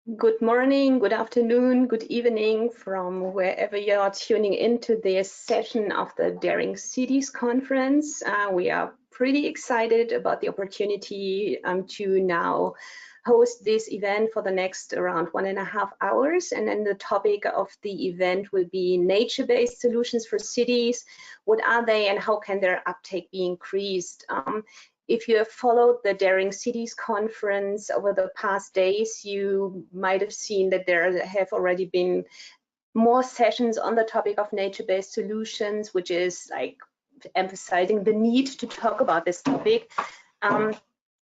Good morning, good afternoon, good evening from wherever you are tuning into this session of the Daring Cities Conference. We are pretty excited about the opportunity to now host this event for the next around 1.5 hours. And then the topic of the event will be nature-based solutions for cities. What are they and how can their uptake be increased? If you have followed the Daring Cities conference over the past days, you might have seen that there have already been more sessions on the topic of nature-based solutions, which is like emphasizing the need to talk about this topic. And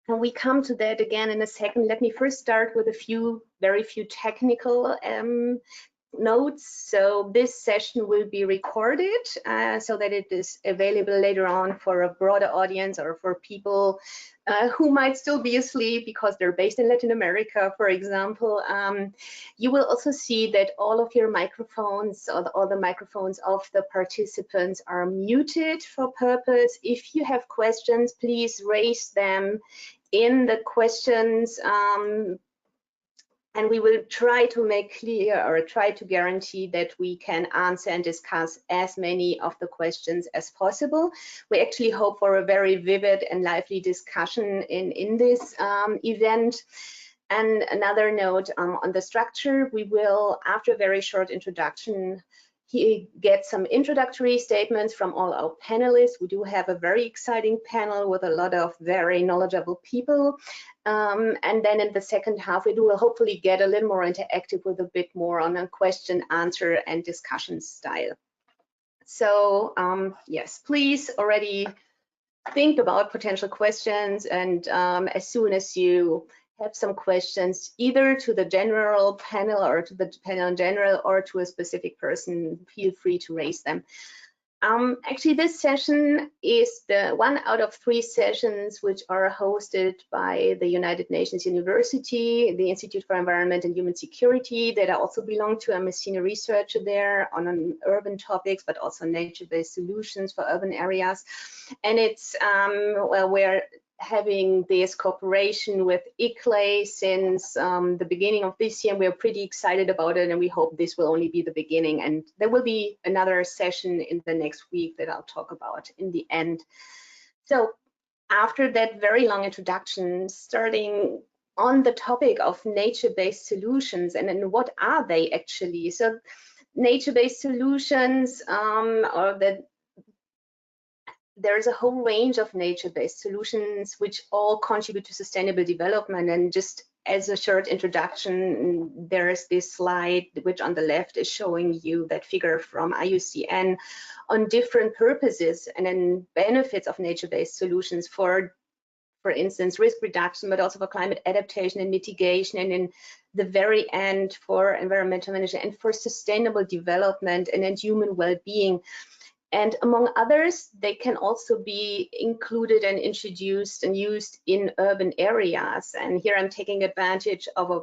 we come to that again in a second. Let me first start with very few technical notes. So this session will be recorded so that it is available later on for a broader audience or for people who might still be asleep because they're based in Latin America, for example. You will also see that all of your microphones or all the microphones of the participants are muted for purpose. If you have questions, please raise them in the questions and we will try to make clear or try to guarantee that we can answer and discuss as many of the questions as possible. We actually hope for a very vivid and lively discussion in this event. And another note on the structure, we will, after a very short introduction, get some introductory statements from all our panelists. We do have a very exciting panel with a lot of very knowledgeable people. And then in the second half, we will hopefully get a little more interactive with a bit more on a question, answer, and discussion style. So yes, please already think about potential questions, and as soon as you have some questions, either to the general panel or to the panel in general or to a specific person, feel free to raise them. Actually, this session is the one out of 3 sessions which are hosted by the United Nations University, the Institute for Environment and Human Security, that I also belong to. I'm a senior researcher there on urban topics, but also nature-based solutions for urban areas. And it's, well, we're having this cooperation with ICLEI since the beginning of this year. We are pretty excited about it, and we hope this will only be the beginning. And there will be another session in the next week that I'll talk about in the end. So after that very long introduction, starting on the topic of nature-based solutions, and then what are they actually? So nature-based solutions are that there's a whole range of nature-based solutions which all contribute to sustainable development. And just as a short introduction, there's this slide which on the left is showing you that figure from IUCN on different purposes and then benefits of nature-based solutions for instance, risk reduction, but also for climate adaptation and mitigation, and in the very end for environmental management and for sustainable development and human well-being. And among others, they can also be included and introduced and used in urban areas. And here I'm taking advantage of a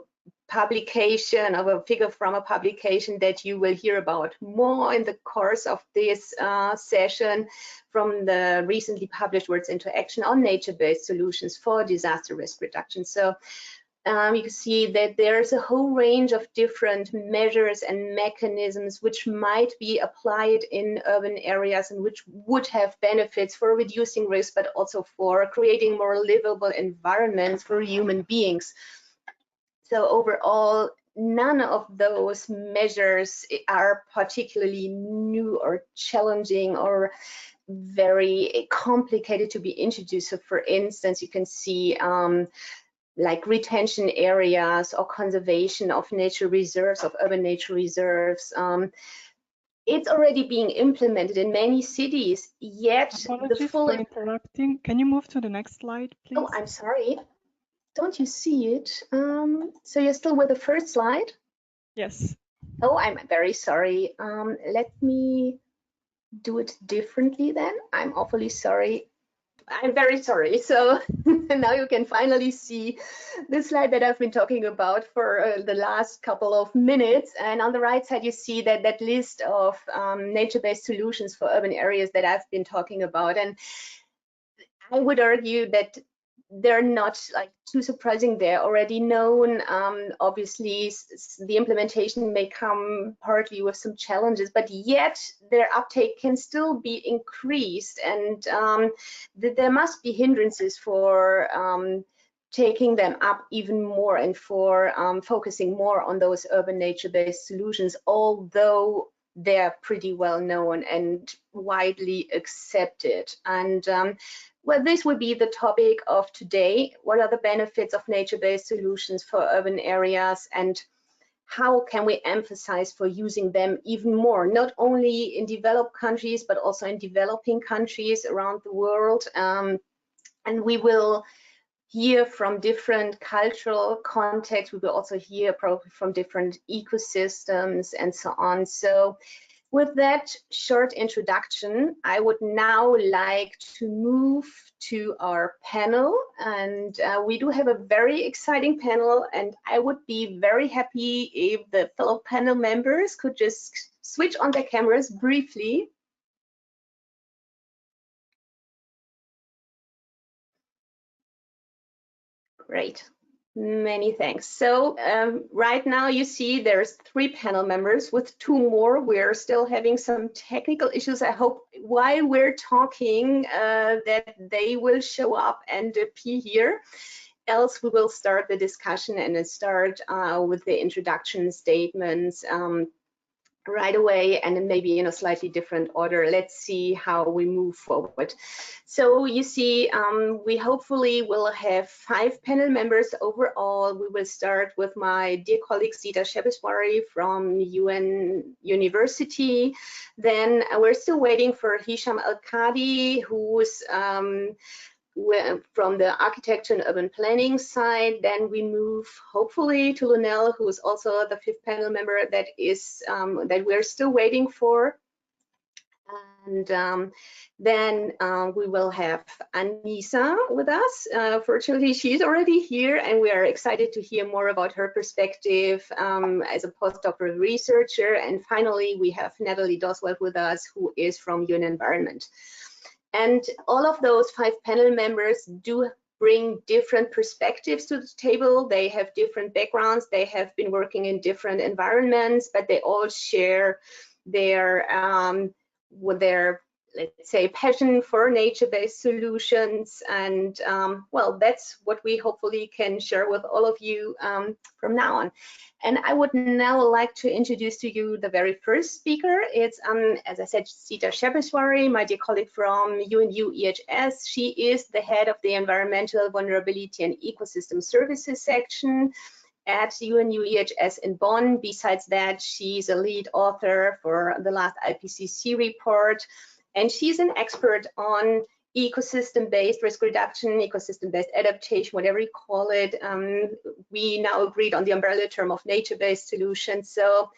publication, of a figure from a publication that you will hear about more in the course of this session from the recently published Words into Action on nature-based solutions for disaster risk reduction. So you can see that there's a whole range of different measures and mechanisms which might be applied in urban areas and which would have benefits for reducing risk, but also for creating more livable environments for human beings. So overall, none of those measures are particularly new or challenging or very complicated to be introduced. So for instance, you can see like retention areas or conservation of nature reserves, of urban nature reserves. It's already being implemented in many cities, yet Apologies the full... for interrupting. Can you move to the next slide, please? Oh, I'm sorry. Don't you see it? So you're still with the first slide? Yes. Oh, I'm very sorry. Let me do it differently then. I'm awfully sorry. I'm very sorry. So now you can finally see the slide that I've been talking about for the last couple of minutes. And on the right side, you see that list of nature-based solutions for urban areas that I've been talking about. And I would argue that they're not like too surprising. They're already known. Obviously, the implementation may come partly with some challenges, but yet their uptake can still be increased, and there must be hindrances for taking them up even more and for focusing more on those urban nature-based solutions, although they're pretty well known and widely accepted. And well, this will be the topic of today. What are the benefits of nature-based solutions for urban areas, and how can we emphasize for using them even more, not only in developed countries, but also in developing countries around the world. And we will hear from different cultural contexts. We will also hear probably from different ecosystems and so on. So with that short introduction, I would now like to move to our panel, and we do have a very exciting panel, and I would be very happy if the fellow panel members could just switch on their cameras briefly. Great. Many thanks. So right now you see there's 3 panel members. With 2 more, we're still having some technical issues. I hope while we're talking that they will show up and appear here. Else we will start the discussion and then start with the introduction statements right away, and then maybe in a slightly different order. Let's see how we move forward. So you see, we hopefully will have 5 panel members overall. We will start with my dear colleague Zita Shebeswari from UN University. Then we're still waiting for Hisham Al-Qadi, who's from the architecture and urban planning side. Then we move hopefully to Lunel, who is also the 5th panel member that is that we're still waiting for. And then we will have Anissa with us. Fortunately, she's already here, and we are excited to hear more about her perspective as a postdoctoral researcher. And finally, we have Natalie Doswell with us, who is from UN Environment. And all of those 5 panel members do bring different perspectives to the table. They have different backgrounds. They have been working in different environments, but they all share their let's say, passion for nature-based solutions. And well, that's what we hopefully can share with all of you from now on. And I would now like to introduce to you the very first speaker. It's, as I said, Zita Shebeswari, my dear colleague from UNU EHS. She is the head of the Environmental Vulnerability and Ecosystem Services section at UNU EHS in Bonn. Besides that, she's a lead author for the last IPCC report, and she's an expert on ecosystem-based risk reduction, ecosystem-based adaptation, whatever you call it. We now agreed on the umbrella term of nature-based solutions. So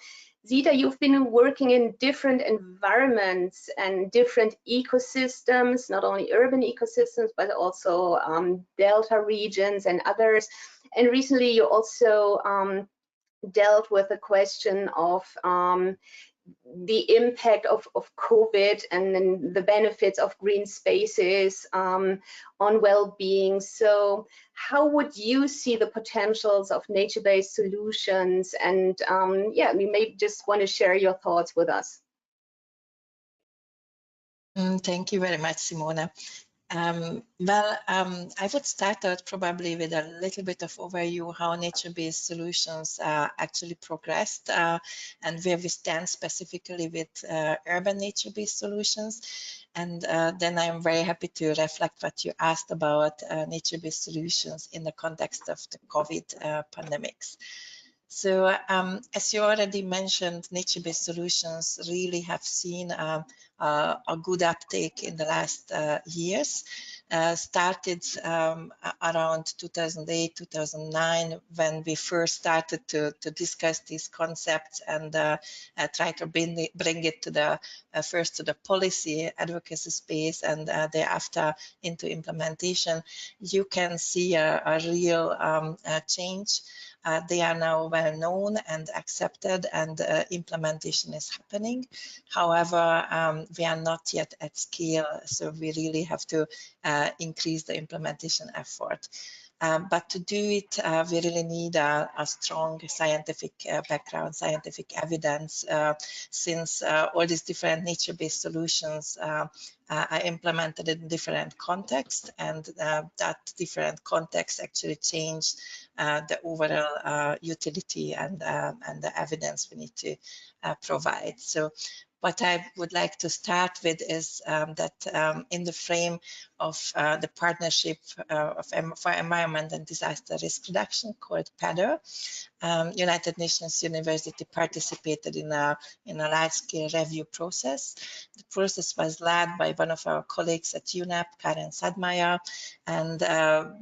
Zita, you've been working in different environments and different ecosystems, not only urban ecosystems, but also delta regions and others. And recently you also dealt with the question of the impact of COVID and then the benefits of green spaces on well-being. So how would you see the potentials of nature-based solutions? And yeah, we may just want to share your thoughts with us. Thank you very much, Simona. I would start out probably with a little bit of overview how nature-based solutions actually progressed and where we stand specifically with urban nature-based solutions. And then I'm very happy to reflect what you asked about nature-based solutions in the context of the COVID pandemics. So as you already mentioned, nature-based solutions really have seen a good uptake in the last years. Started around 2008, 2009, when we first started to discuss these concepts and try to bring it to the first to the policy advocacy space, and thereafter into implementation. You can see a real change they are now well known and accepted, and implementation is happening. However, we are not yet at scale, so we really have to increase the implementation effort. But to do it, we really need a strong scientific background, scientific evidence, since all these different nature-based solutions are implemented in different contexts, and that different context actually changed the overall utility and the evidence we need to provide. So what I would like to start with is that in the frame of the Partnership for Environment and Disaster Risk Reduction, called PADR, United Nations University participated in a large-scale review process. The process was led by one of our colleagues at UNEP, Karen Sadmaier, and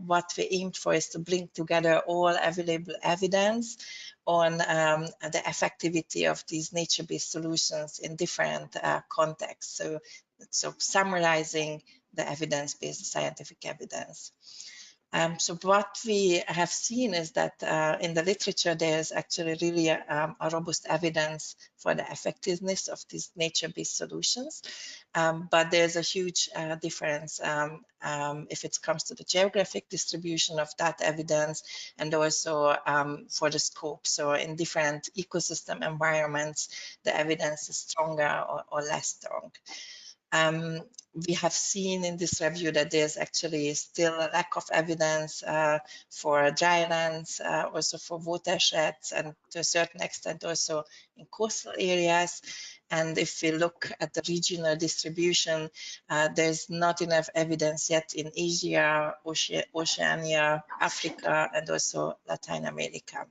what we aimed for is to bring together all available evidence on the effectivity of these nature-based solutions in different contexts. So summarizing the evidence-based scientific evidence. So what we have seen is that in the literature, there's actually really a robust evidence for the effectiveness of these nature-based solutions. But there's a huge difference if it comes to the geographic distribution of that evidence, and also for the scope. So in different ecosystem environments, the evidence is stronger or less strong. We have seen in this review that there's actually still a lack of evidence for drylands, also for watersheds, and to a certain extent also in coastal areas. And if we look at the regional distribution, there's not enough evidence yet in Asia, Oceania, Africa, and also Latin America.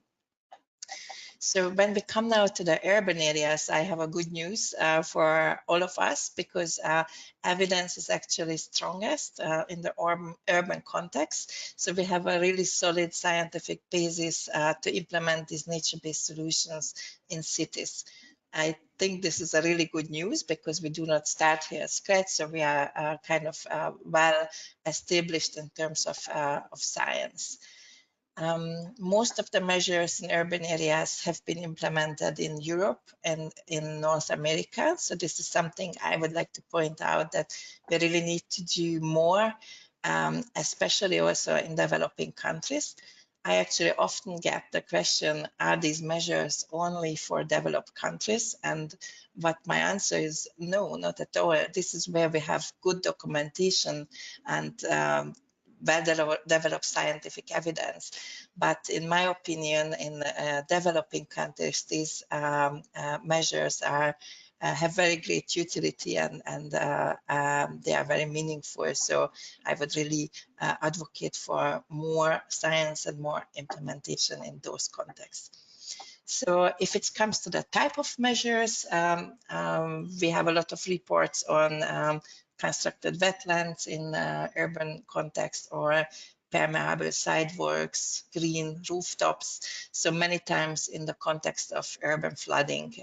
So when we come now to the urban areas, I have a good news for all of us, because evidence is actually strongest in the urban context. So we have a really solid scientific basis to implement these nature-based solutions in cities. I think this is a really good news, because we do not start here at scratch. So we are kind of well established in terms of science. Most of the measures in urban areas have been implemented in Europe and in North America. So this is something I would like to point out, that we really need to do more, especially also in developing countries. I actually often get the question, are these measures only for developed countries? And what my answer is, no, not at all. This is where we have good documentation and well-developed scientific evidence. But in my opinion, in developing countries, these measures have very great utility, and they are very meaningful. So I would really advocate for more science and more implementation in those contexts. So if it comes to the type of measures, we have a lot of reports on constructed wetlands in urban context, or permeable sidewalks, green rooftops, so many times in the context of urban flooding.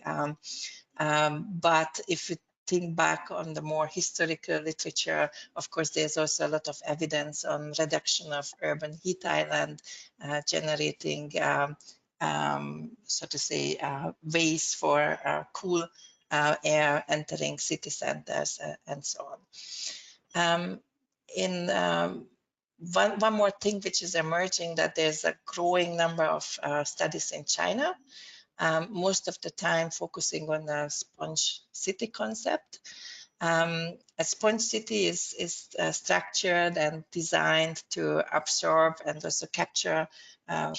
But if you think back on the more historical literature, of course, there's also a lot of evidence on reduction of urban heat island, generating, so to say, ways for cool air entering city centers, and so on. One more thing which is emerging, that there's a growing number of studies in China, most of the time focusing on the sponge city concept. A sponge city is structured and designed to absorb and also capture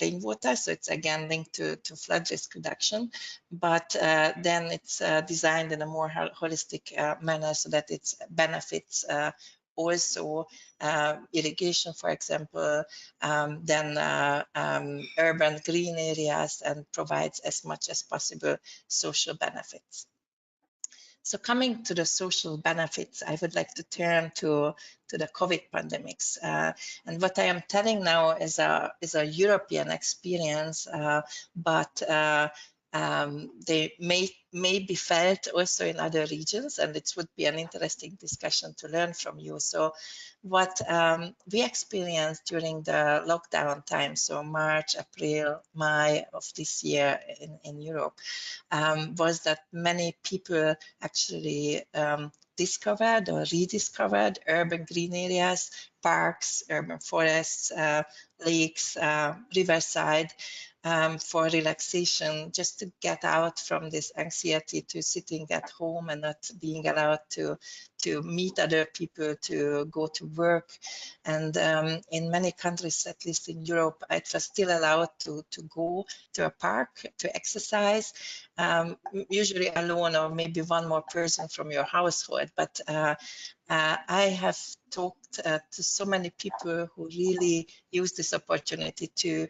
rainwater. So it's again linked to flood risk reduction, but then it's designed in a more holistic manner, so that it benefits also irrigation, for example, then urban green areas, and provides as much as possible social benefits. So coming to the social benefits, I would like to turn to the COVID pandemics. And what I am telling now is a European experience, but they may be felt also in other regions, and it would be an interesting discussion to learn from you. So what we experienced during the lockdown time, so March, April, May of this year in Europe, was that many people actually discovered or rediscovered urban green areas, parks, urban forests, lakes, riverside, for relaxation, just to get out from this anxiety to sitting at home and not being allowed to meet other people, to go to work. And in many countries, at least in Europe, it was still allowed to go to a park to exercise, usually alone or maybe one more person from your household. But I have talked to so many people who really use this opportunity to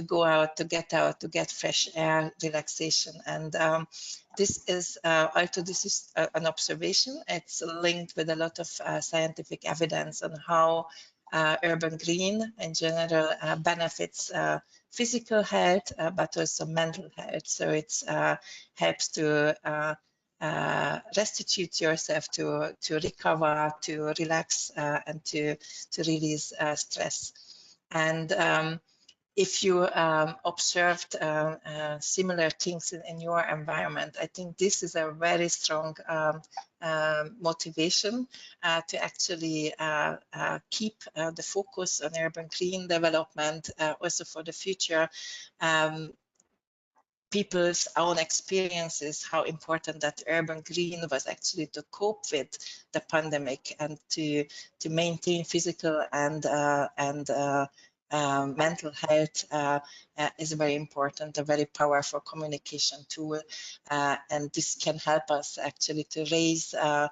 go out, to get fresh air, relaxation. And this is an observation. It's linked with a lot of scientific evidence on how urban green in general benefits physical health, but also mental health. So it helps to restitute yourself, to recover, to relax, and to release stress. And if you observed similar things in your environment, I think this is a very strong motivation to actually keep the focus on urban green development also for the future. People's own experiences, how important that urban green was actually to cope with the pandemic and to maintain physical and mental health is very important, a very powerful communication tool, and this can help us actually to raise the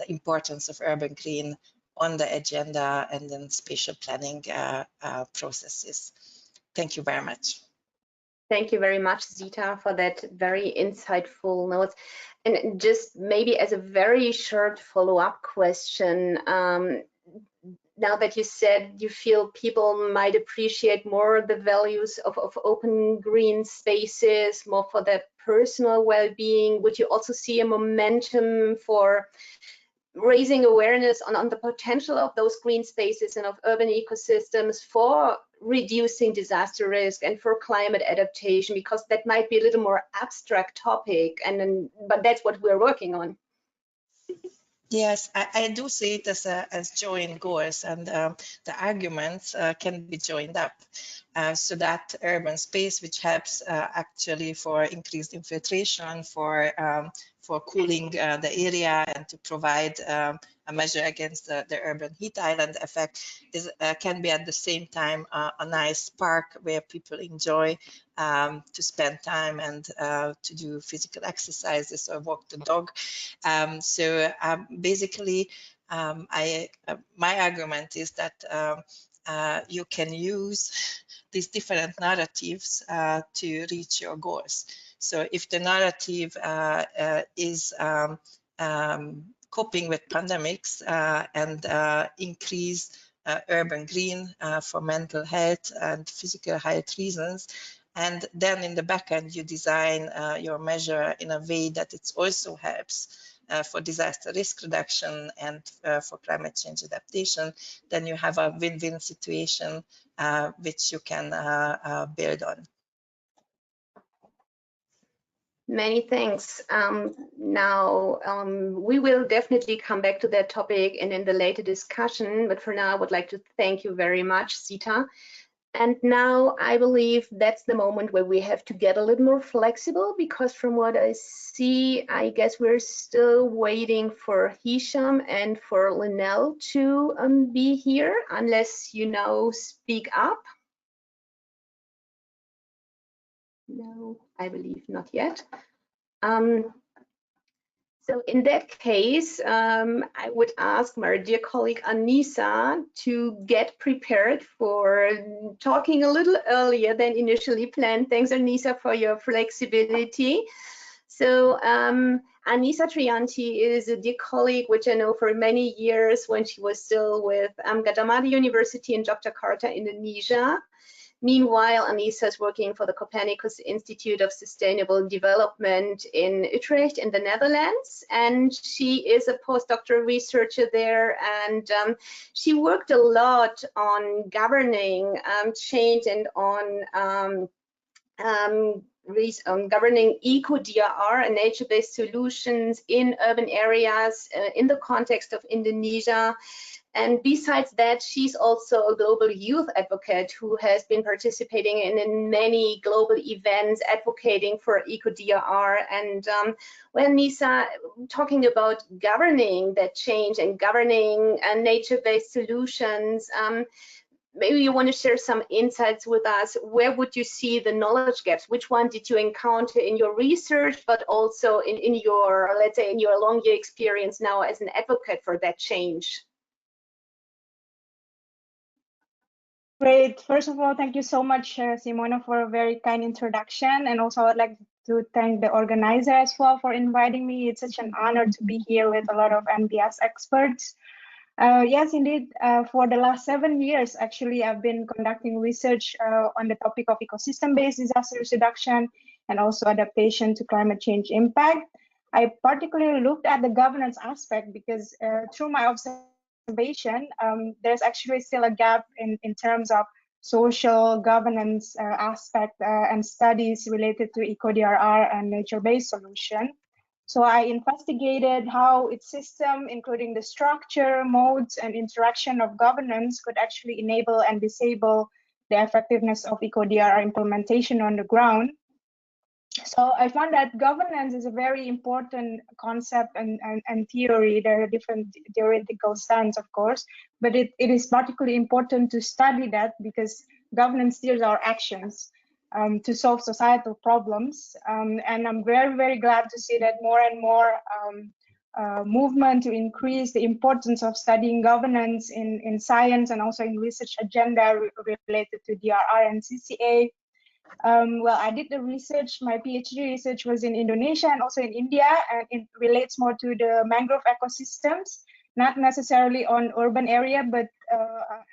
importance of urban green on the agenda and in spatial planning processes. Thank you very much. Thank you very much, Zita, for that very insightful notes. And just maybe as a very short follow-up question, now that you said you feel people might appreciate more the values of open green spaces, more for their personal well-being, would you also see a momentum for raising awareness on the potential of those green spaces and of urban ecosystems for reducing disaster risk and for climate adaptation, because that might be a little more abstract topic, but that's what we're working on. Yes, I do see it as joint goals, and the arguments can be joined up. So that urban space, which helps actually for increased infiltration, for cooling the area, and to provide a measure against the urban heat island effect, can be at the same time a nice park where people enjoy to spend time and to do physical exercises or walk the dog. So basically, my argument is that you can use these different narratives to reach your goals. So if the narrative is coping with pandemics and increase urban green for mental health and physical health reasons, and then in the back end you design your measure in a way that it also helps for disaster risk reduction and for climate change adaptation, then you have a win-win situation which you can build on. Many thanks. Now, we will definitely come back to that topic and in the later discussion, but for now, I would like to thank you very much, Zita. And now I believe that's the moment where we have to get a little more flexible, because from what I see, I guess we're still waiting for Hisham and for Linnell to be here, unless you now speak up. No, I believe not yet. So in that case, I would ask my dear colleague Anissa to get prepared for talking a little earlier than initially planned. Thanks, Anissa, for your flexibility. So Anissa Trianti is a dear colleague, which I know for many years when she was still with Gadjah Mada University in Yogyakarta, Indonesia. Meanwhile, Anissa is working for the Copernicus Institute of Sustainable Development in Utrecht in the Netherlands, and she is a postdoctoral researcher there, and she worked a lot on governing change and on governing eco-DRR and nature-based solutions in urban areas in the context of Indonesia. And besides that, she's also a global youth advocate who has been participating in many global events advocating for eco-DRR. And when Nisa talking about governing that change and governing nature-based solutions, maybe you want to share some insights with us. Where would you see the knowledge gaps? Which one did you encounter in your research, but also in your, let's say, in your long year experience now as an advocate for that change? Great. First of all, thank you so much, Simona, for a very kind introduction. And also I'd like to thank the organizer as well for inviting me. It's such an honor to be here with a lot of NBS experts. Yes, indeed, for the last 7 years, actually, I've been conducting research on the topic of ecosystem-based disaster reduction and also adaptation to climate change impact. I particularly looked at the governance aspect because through my observation, there's actually still a gap in terms of social governance aspect and studies related to eco-DRR and nature-based solution. So I investigated how its system, including the structure, modes, and interaction of governance, could actually enable and disable the effectiveness of eco-DRR implementation on the ground. So I found that governance is a very important concept and theory. There are different theoretical stands, of course, but it is particularly important to study that because governance steers our actions to solve societal problems. And I'm very, very glad to see that more and more movement to increase the importance of studying governance in science and also in research agenda related to DRR and CCA. Well, I did the research, my PhD research was in Indonesia and also in India, and it relates more to the mangrove ecosystems, not necessarily on urban area, but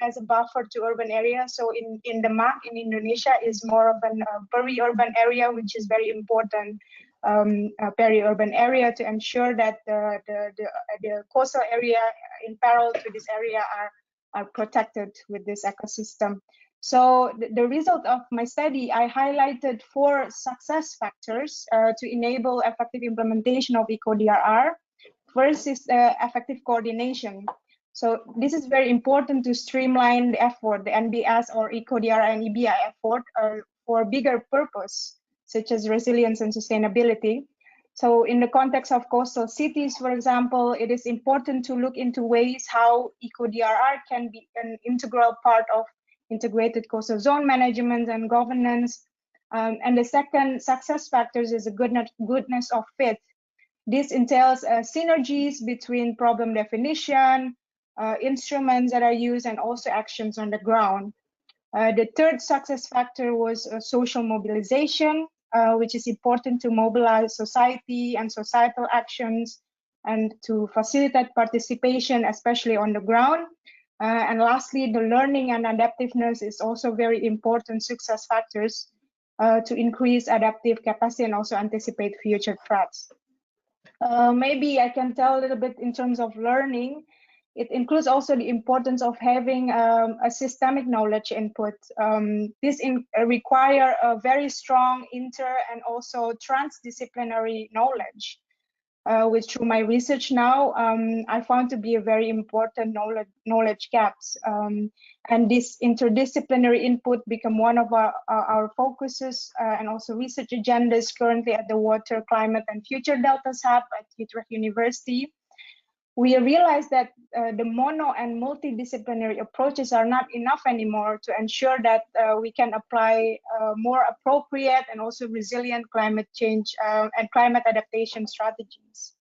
as a buffer to urban area. So in the MAC in Indonesia is more of a peri-urban area, which is very important peri-urban area to ensure that the coastal area in parallel to this area are protected with this ecosystem. So the result of my study, I highlighted 4 success factors to enable effective implementation of eco-DRR. First is effective coordination. So this is very important to streamline the effort, the NBS or eco-DRR and EBI effort for bigger purpose, such as resilience and sustainability. So in the context of coastal cities, for example, it is important to look into ways how eco-DRR can be an integral part of integrated coastal zone management and governance. And the second success factors is a goodness of fit. This entails synergies between problem definition, instruments that are used, and also actions on the ground. The third success factor was social mobilization, which is important to mobilize society and societal actions and to facilitate participation, especially on the ground. And lastly, the learning and adaptiveness is also very important success factors to increase adaptive capacity and also anticipate future threats. Maybe I can tell a little bit in terms of learning. It includes also the importance of having a systemic knowledge input. This require a very strong inter and also transdisciplinary knowledge, which through my research now, I found to be a very important knowledge gaps. And this interdisciplinary input become one of our focuses and also research agendas currently at the Water, Climate and Future Deltas Hub at Utrecht University. We realize that the mono and multidisciplinary approaches are not enough anymore to ensure that we can apply more appropriate and also resilient climate change and climate adaptation strategies.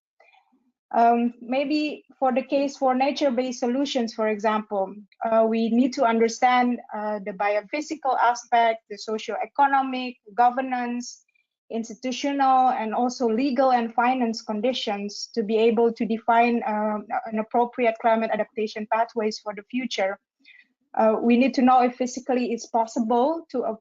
Maybe for the case for nature-based solutions, for example, we need to understand the biophysical aspect, the socio-economic, governance, institutional, and also legal and finance conditions to be able to define an appropriate climate adaptation pathways for the future. We need to know if physically it's possible to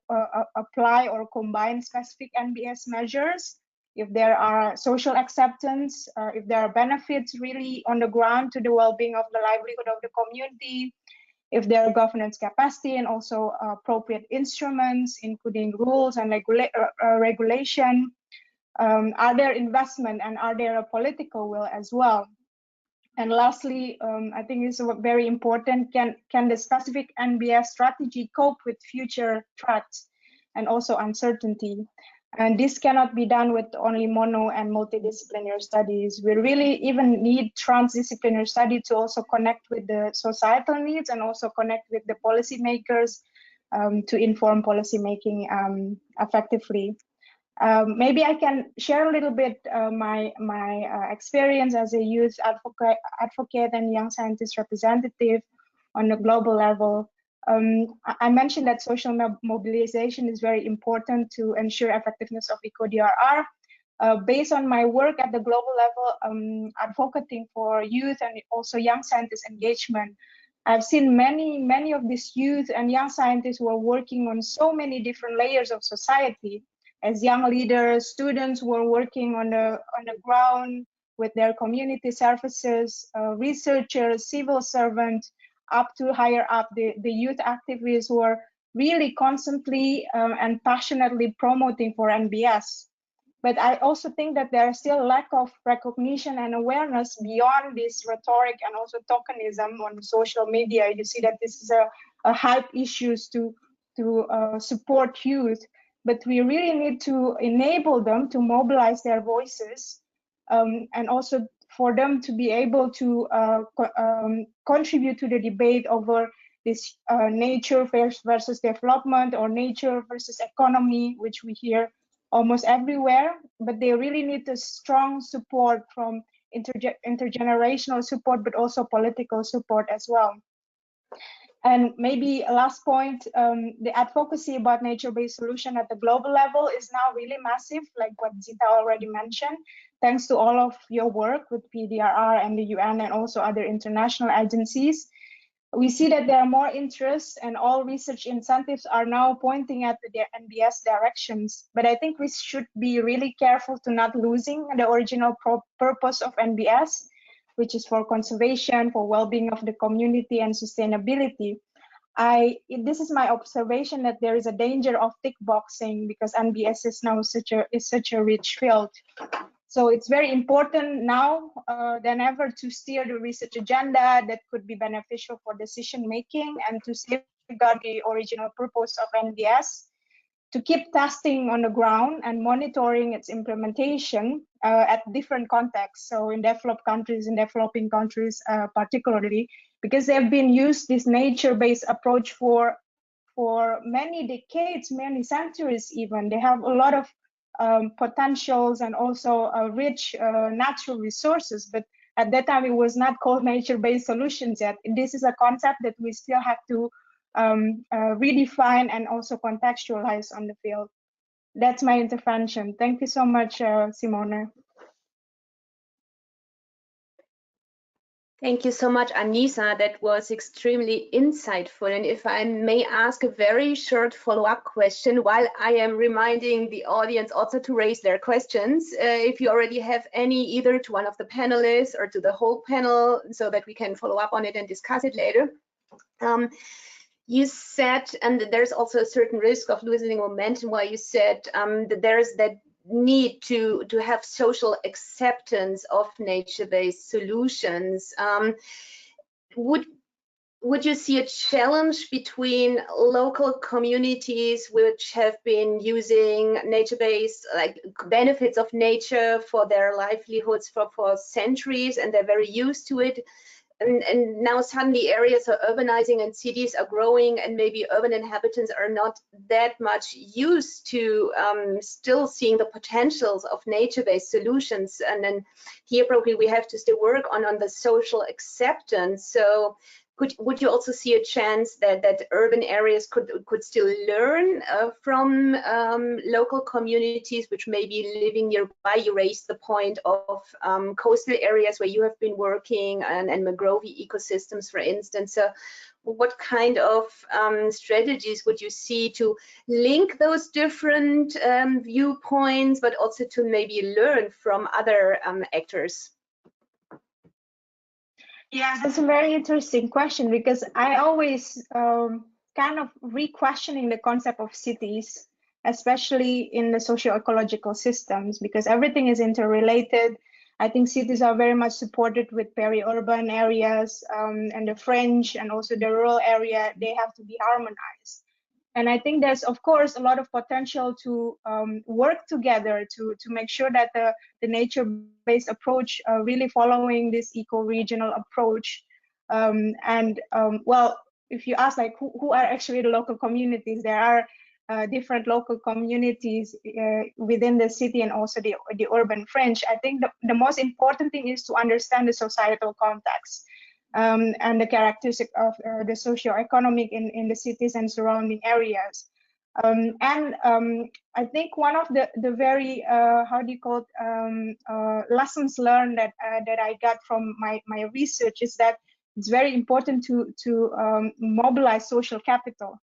apply or combine specific NBS measures, if there are social acceptance, if there are benefits really on the ground to the well-being of the livelihood of the community, if there are governance capacity and also appropriate instruments, including rules and regulation. Are there investment and are there a political will as well? And lastly, I think it's very important, can the specific NBS strategy cope with future threats and also uncertainty? And this cannot be done with only mono and multidisciplinary studies. We really even need transdisciplinary study to also connect with the societal needs and also connect with the policymakers to inform policymaking effectively. Maybe I can share a little bit my experience as a youth advocate and young scientist representative on the global level. I mentioned that social mobilization is very important to ensure effectiveness of eco-DRR. Based on my work at the global level, advocating for youth and also young scientist engagement, I've seen many of these youth and young scientists who are working on so many different layers of society. As young leaders, students who are working on the ground with their community services, researchers, civil servants, up to higher up, the youth activists who are really constantly and passionately promoting for NBS. But I also think that there is still lack of recognition and awareness beyond this rhetoric and also tokenism on social media. You see that this is a hype issues to support youth. But we really need to enable them to mobilize their voices and also for them to be able to contribute to the debate over this nature versus development or nature versus economy, which we hear almost everywhere. But they really need a strong support from intergenerational support, but also political support as well. And maybe a last point, the advocacy about nature-based solution at the global level is now really massive, like what Zita already mentioned, thanks to all of your work with PDRR and the UN and also other international agencies. We see that there are more interests and all research incentives are now pointing at the NBS directions. But I think we should be really careful to not losing the original purpose of NBS, which is for conservation, for well-being of the community and sustainability. This is my observation that there is a danger of tick boxing because NBS is now such a rich field. So it's very important now than ever to steer the research agenda that could be beneficial for decision making and to safeguard the original purpose of NBS, to keep testing on the ground and monitoring its implementation at different contexts. So in developed countries, in developing countries particularly, because they've been used this nature-based approach for many decades, many centuries even. They have a lot of potentials and also rich natural resources, but at that time it was not called nature-based solutions yet. This is a concept that we still have to redefine and also contextualize on the field. That's my intervention. Thank you so much, Simone. Thank you so much, Anissa. That was extremely insightful. And if I may ask a very short follow-up question, while I am reminding the audience also to raise their questions, if you already have any, either to one of the panelists or to the whole panel, so that we can follow up on it and discuss it later. You said, and there's also a certain risk of losing momentum, while you said that there's that need to have social acceptance of nature-based solutions. Would you see a challenge between local communities which have been using nature-based, like benefits of nature for their livelihoods for centuries, and they're very used to it? And now suddenly areas are urbanizing and cities are growing, and maybe urban inhabitants are not that much used to still seeing the potentials of nature-based solutions. And then here probably we have to still work on the social acceptance. So would you also see a chance that urban areas could still learn from local communities which may be living nearby? You raised the point of coastal areas where you have been working and mangrove ecosystems, for instance. So what kind of strategies would you see to link those different viewpoints, but also to maybe learn from other actors? Yeah, that's a very interesting question, because I always kind of re-questioning the concept of cities, especially in the socio-ecological systems, because everything is interrelated. I think cities are very much supported with peri-urban areas, and the fringe and also the rural area, they have to be harmonized. And I think there's, of course, a lot of potential to work together to make sure that the nature-based approach really following this eco-regional approach. Well, if you ask like who are actually the local communities, there are different local communities within the city and also the urban fringe. I think the most important thing is to understand the societal context. And the characteristic of the socio-economic in the cities and surrounding areas. I think one of the very, how do you call it, lessons learned that I got from my research is that it's very important to mobilize social capital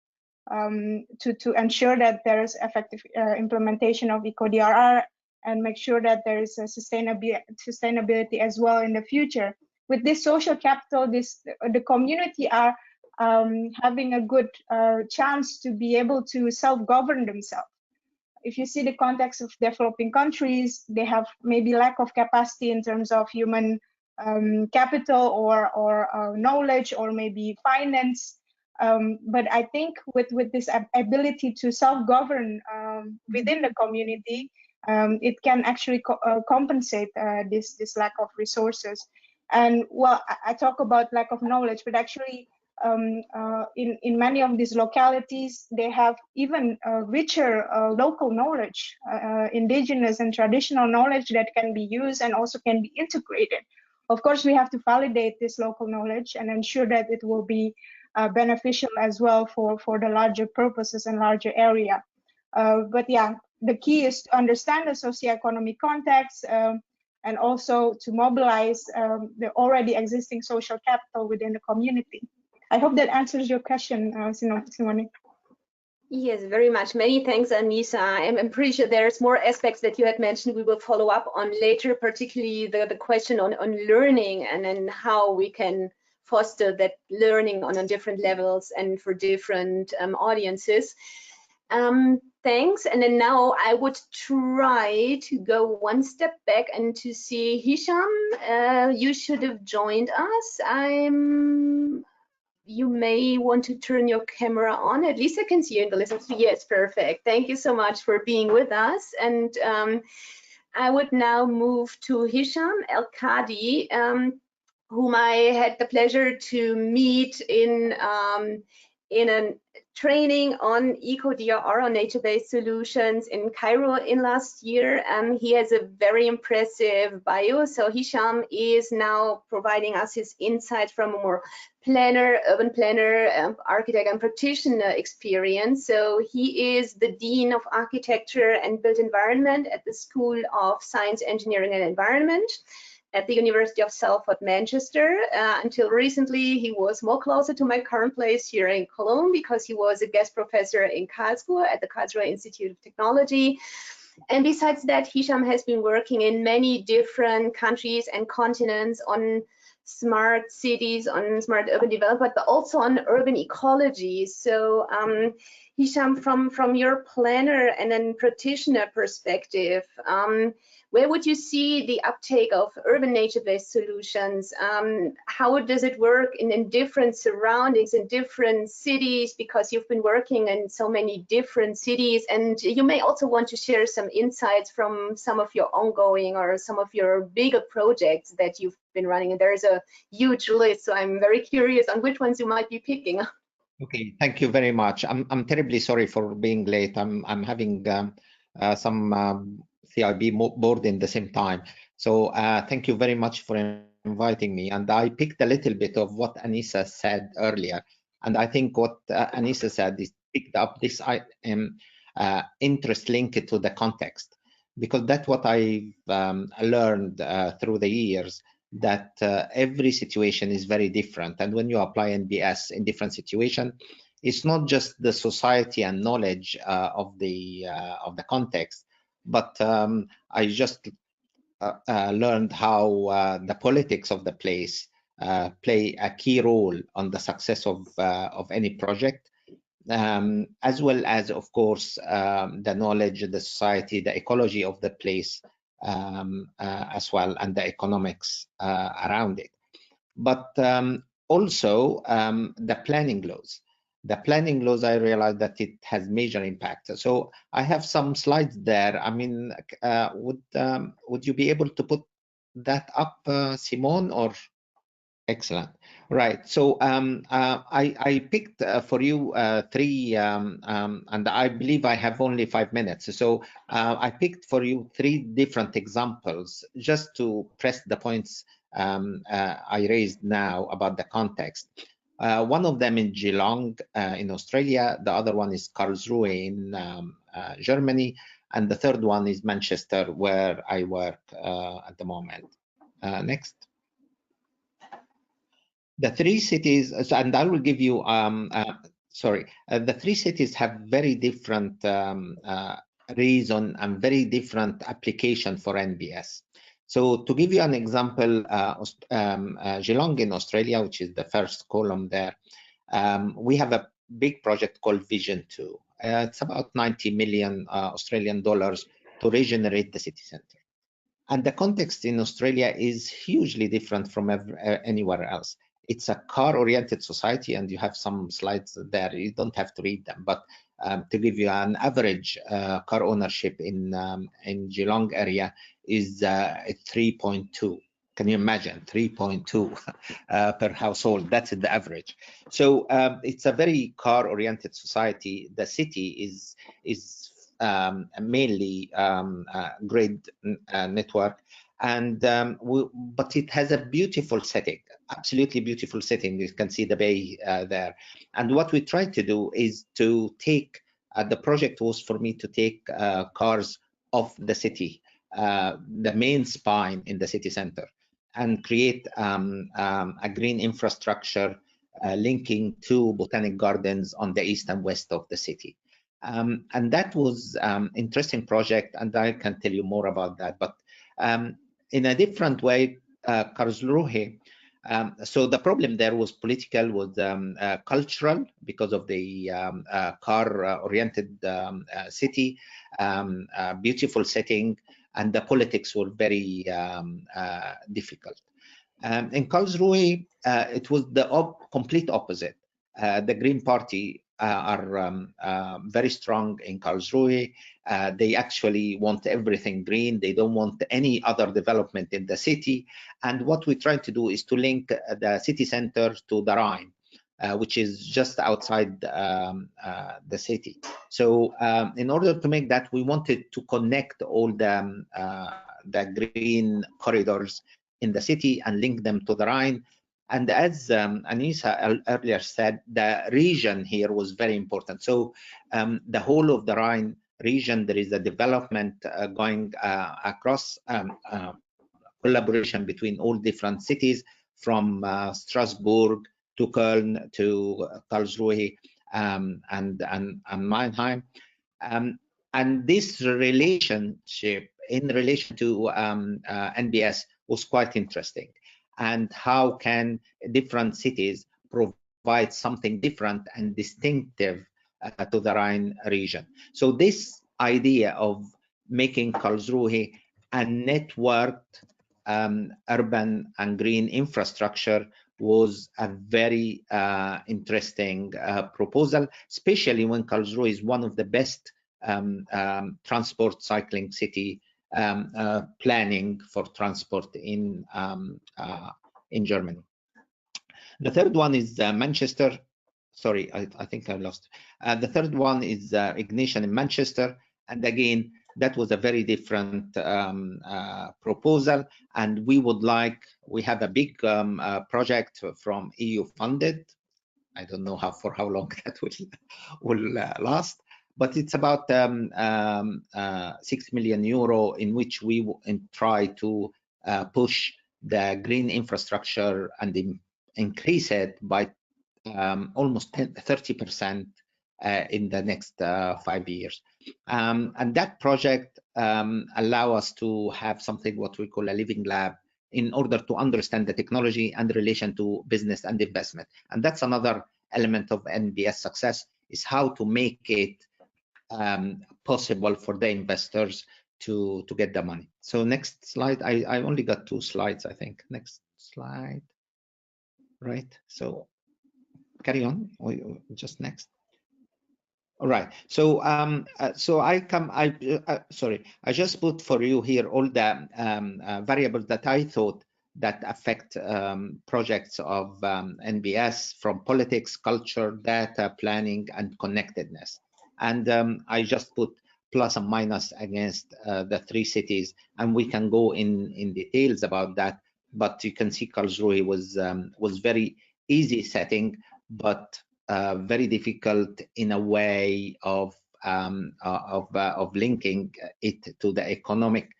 to ensure that there is effective implementation of eco-DRR and make sure that there is a sustainability as well in the future. With this social capital, the community are having a good chance to be able to self-govern themselves. If you see the context of developing countries, they have maybe lack of capacity in terms of human capital or knowledge or maybe finance. But I think with this ability to self-govern within the community, it can actually compensate this lack of resources. And well, I talk about lack of knowledge, but actually in many of these localities, they have even richer local knowledge, indigenous and traditional knowledge that can be used and also can be integrated. Of course, we have to validate this local knowledge and ensure that it will be beneficial as well for the larger purposes and larger area. But yeah, the key is to understand the socioeconomic context, and also to mobilize the already existing social capital within the community. I hope that answers your question, Simone. Yes, very much. Many thanks, Anissa. I'm pretty sure there's more aspects that you had mentioned we will follow up on later, particularly the question on learning and then how we can foster that learning on different levels and for different audiences. Thanks. And then now I would try to go one step back and to see Hisham. You should have joined us. You may want to turn your camera on. At least I can see you in the list. Yes, perfect. Thank you so much for being with us. And I would now move to Hisham El-Kadi, whom I had the pleasure to meet in a training on eco-DRR, on nature-based solutions in Cairo in last year. He has a very impressive bio. So Hisham is now providing us his insights from a more urban planner, architect and practitioner experience. So he is the Dean of Architecture and Built Environment at the School of Science, Engineering and Environment at the University of Salford, Manchester. Until recently, he was more closer to my current place here in Cologne because he was a guest professor in Karlsruhe at the Karlsruhe Institute of Technology. And besides that, Hisham has been working in many different countries and continents on smart cities, on smart urban development, but also on urban ecology. So Hisham, from your planner and then practitioner perspective, where would you see the uptake of urban nature-based solutions? How does it work in different surroundings, in different cities, because you've been working in so many different cities, and you may also want to share some insights from some of your ongoing or some of your bigger projects that you've been running. And there's a huge list, so I'm very curious on which ones you might be picking. Okay, thank you very much. I'm terribly sorry for being late. I'm having some CIB board in the same time. So thank you very much for inviting me. And I picked a little bit of what Anissa said earlier. And I think what Anissa said is picked up this interest linked to the context, because that's what I've learned through the years, that every situation is very different. And when you apply NBS in different situations, it's not just the society and knowledge of the context, but I just learned how the politics of the place play a key role on the success of any project, as well as, of course, the knowledge, the society, the ecology of the place as well, and the economics around it. But also the planning laws. The planning laws, I realized that it has major impact. So I have some slides there. I mean, would you be able to put that up, Simone, or? Excellent. Right. So I picked for you three, and I believe I have only 5 minutes. So I picked for you 3 different examples just to press the points I raised now about the context. One of them in Geelong in Australia, the other one is Karlsruhe in Germany, and the third one is Manchester, where I work at the moment. Next. The 3 cities, and I will give you, the 3 cities have very different reason and very different application for NBS. So to give you an example, Geelong in Australia, which is the first column there, we have a big project called Vision 2. It's about 90 million Australian dollars to regenerate the city centre. And the context in Australia is hugely different from anywhere else. It's a car-oriented society, and you have some slides there. You don't have to read them, but to give you an average car ownership in Geelong area is 3.2. Can you imagine 3.2 per household? That's the average. So it's a very car-oriented society. The city is mainly grid network, and but it has a beautiful setting, absolutely beautiful setting. You can see the bay there. And what we tried to do is to take the project was for me to take cars off the city, the main spine in the city center, and create a green infrastructure linking 2 botanic gardens on the east and west of the city. And that was interesting project, and I can tell you more about that. But in a different way, Karlsruhe, so the problem there was political, was cultural, because of the car-oriented city, beautiful setting, and the politics were very difficult. In Karlsruhe, it was the complete opposite. The Green Party are very strong in Karlsruhe. They actually want everything green. They don't want any other development in the city. And what we try to do is to link the city center to the Rhine, which is just outside the city. So in order to make that, we wanted to connect all the green corridors in the city and link them to the Rhine. And as Anissa earlier said, the region here was very important. So the whole of the Rhine region, there is a development going across collaboration between all different cities, from Strasbourg to Köln to Karlsruhe and Mannheim. And this relationship in relation to NBS was quite interesting. And how can different cities provide something different and distinctive to the Rhine region? So this idea of making Karlsruhe a networked urban and green infrastructure was a very interesting proposal, especially when Karlsruhe is one of the best transport cycling city planning for transport in Germany. The third one is Manchester. Sorry, I think I lost. The third one is Ignition in Manchester, and again that was a very different proposal, and we have a big project from EU funded. I don't know for how long that will last, but it's about 6 million euro, in which we try to push the green infrastructure and increase it by almost 30% in the next 5 years. And that project allow us to have something what we call a living lab, in order to understand the technology and the relation to business and investment. And that's another element of NBS success, is how to make it possible for the investors to get the money. So next slide. I only got 2 slides, I think. Next slide. Right. So carry on, or just next. All right. So sorry, I just put for you here all the variables that I thought that affect projects of NBS, from politics, culture, data, planning, and connectedness. And I just put plus and minus against the 3 cities, and we can go in details about that. But you can see Karlsruhe was very easy setting, but very difficult in a way of linking it to the economic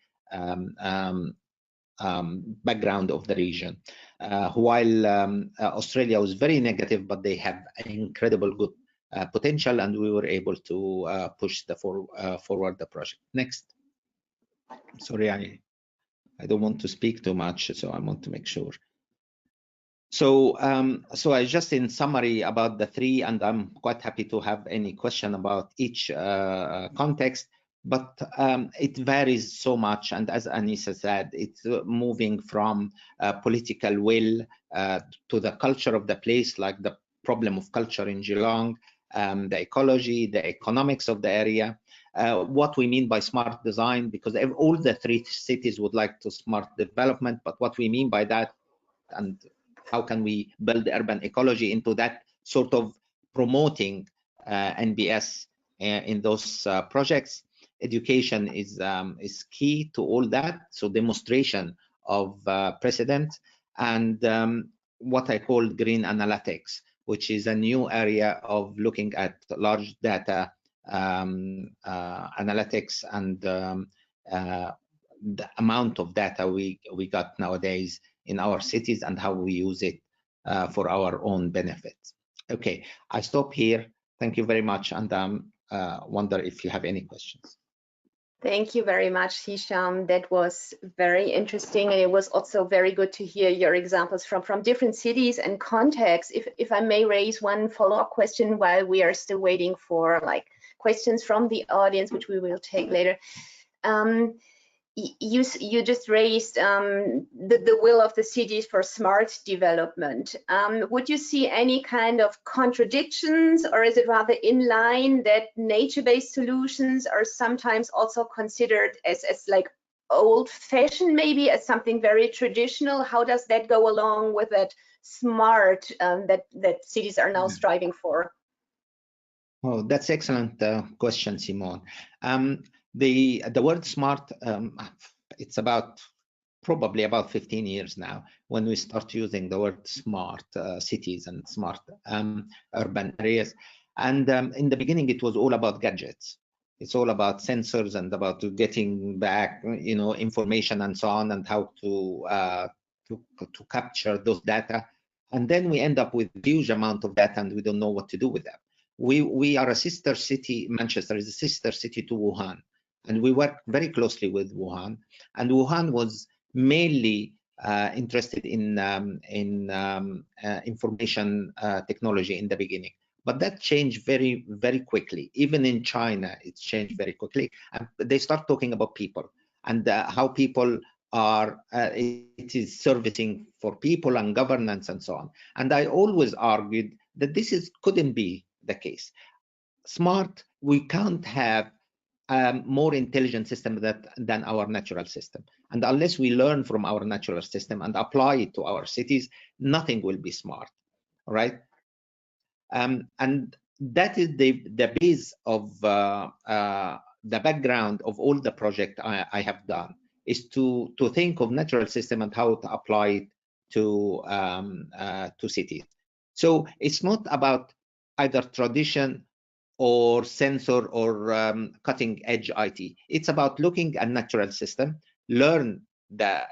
background of the region. While Australia was very negative, but they have an incredible good potential, and we were able to push forward the project. Next. Sorry, I don't want to speak too much, so I want to make sure. So I just in summary about the 3, and I'm quite happy to have any question about each context, but it varies so much. And as Anissa said, it's moving from political will to the culture of the place, like the problem of culture in Geelong, the ecology, the economics of the area, what we mean by smart design, because all the 3 cities would like to smart development, but what we mean by that, and how can we build urban ecology into that, sort of promoting NBS in those projects. Education is key to all that, so demonstration of precedent, and what I call green analytics, which is a new area of looking at large data analytics, and the amount of data we got nowadays in our cities, and how we use it for our own benefits. Okay, I stop here. Thank you very much, and wonder if you have any questions. Thank you very much, Hisham. That was very interesting, and it was also very good to hear your examples from different cities and contexts. If I may raise one follow-up question while we are still waiting for questions from the audience, which we will take later. You just raised the will of the cities for smart development. Would you see any kind of contradictions, or is it rather in line that nature-based solutions are sometimes also considered as like old-fashioned, maybe as something very traditional? How does that go along with that smart that cities are now striving for? Oh, that's excellent question, Simone. The word smart, it's probably about 15 years now when we start using the word smart cities and smart urban areas. And in the beginning, it was all about gadgets. It's all about sensors and about getting back, information and so on, and how to capture those data. And then we end up with a huge amount of data, and we don't know what to do with them. We are a sister city. Manchester is a sister city to Wuhan, and we work very closely with Wuhan. And Wuhan was mainly interested in information technology in the beginning, but that changed very, very quickly. Even in China, it's changed very quickly. And they start talking about people and how people are. It is servicing for people and governance and so on. And I always argued that this couldn't be the case. Smart, we can't have more intelligent system than our natural system. And unless we learn from our natural system and apply it to our cities, nothing will be smart, right? And that is the base of the background of all the project I have done is to think of natural system and how to apply it to cities. So it's not about either tradition or sensor or cutting edge IT. It's about looking at natural system, learn the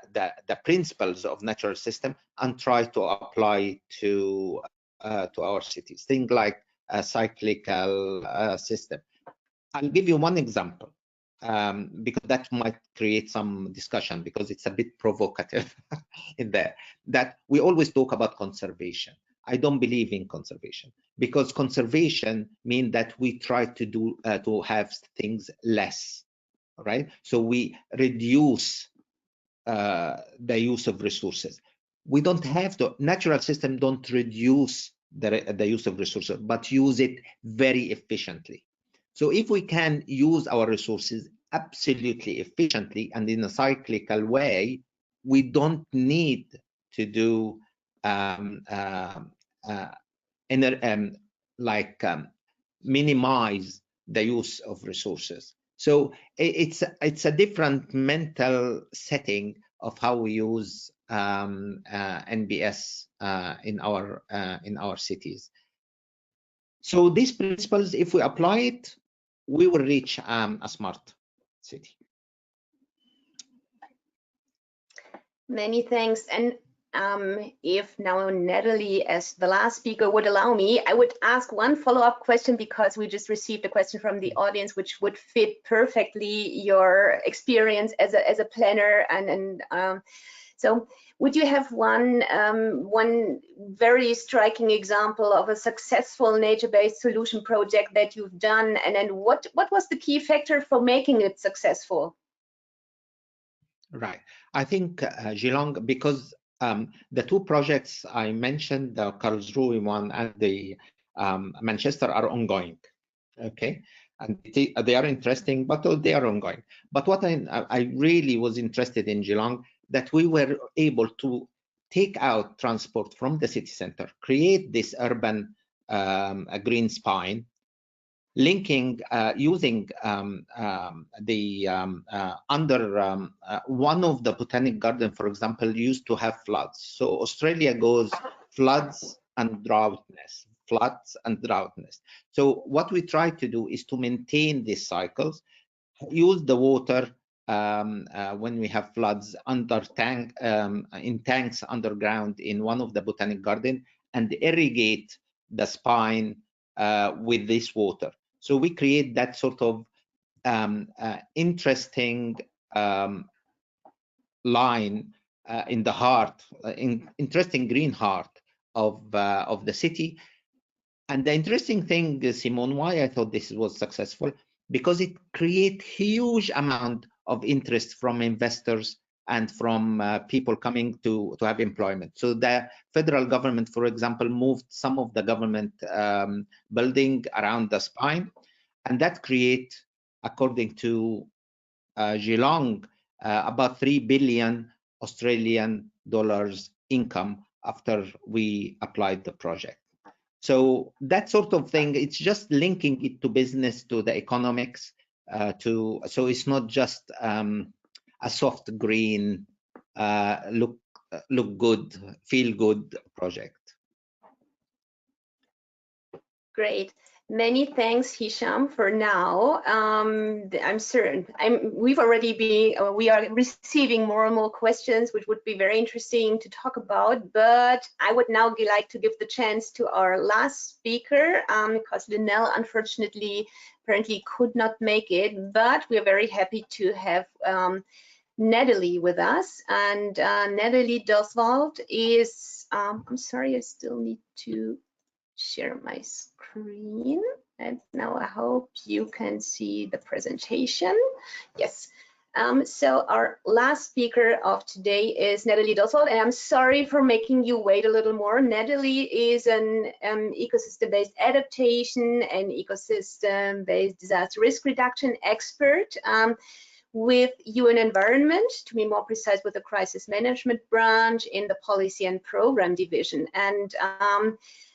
principles of natural system, and try to apply to our cities. Things like a cyclical system. I'll give you one example because that might create some discussion because it's a bit provocative in there. That we always talk about conservation. I don't believe in conservation because conservation means that we try to do to have things less, right? So we reduce the use of resources. We don't have to. Natural system don't reduce the use of resources, but use it very efficiently. So if we can use our resources absolutely efficiently and in a cyclical way, we don't need to do minimize the use of resources. So it's a different mental setting of how we use NBS in our cities. So these principles, if we apply it, we will reach a smart city. Many thanks. And if now Natalie, as the last speaker, would allow me, I would ask one follow-up question because we just received a question from the audience which would fit perfectly your experience as a planner. And so would you have one very striking example of a successful nature-based solution project that you've done? And then what was the key factor for making it successful? Right. I think Geelong, because the two projects I mentioned, the Karlsruhe one and the Manchester, are ongoing. Okay, and they are interesting, but they are ongoing. But what I really was interested in Geelong, that we were able to take out transport from the city center, create this urban green spine, linking using the under one of the botanic garden, for example, used to have floods. So Australia goes floods and droughtness, floods and droughtness. So what we try to do is to maintain these cycles, use the water when we have floods under in tanks underground in one of the botanic garden, and irrigate the spine with this water. So we create that sort of interesting line in the heart, interesting green heart of the city. And the interesting thing, Simone, why I thought this was successful, because it creates huge amount of interest from investors and from people coming to have employment. So the federal government, for example, moved some of the government building around the spine, and that create, according to Geelong, about 3 billion Australian dollars income after we applied the project. So that sort of thing, it's just linking it to business, to the economics, so it's not just a soft green, look good, feel good project. Great. Many thanks, Hisham, for now. I'm certain we are receiving more and more questions, which would be very interesting to talk about. But I would now like to give the chance to our last speaker, because Linnell, unfortunately, apparently could not make it. But we are very happy to have Natalie with us. And Natalie Doswald is, I'm sorry, I still need to share my screen, and now I hope you can see the presentation. Yes. So our last speaker of today is Natalie Doswald, and I'm sorry for making you wait a little more. Natalie is an ecosystem-based adaptation and ecosystem-based disaster risk reduction expert with UN Environment, to be more precise, with the Crisis Management Branch in the Policy and Program Division. And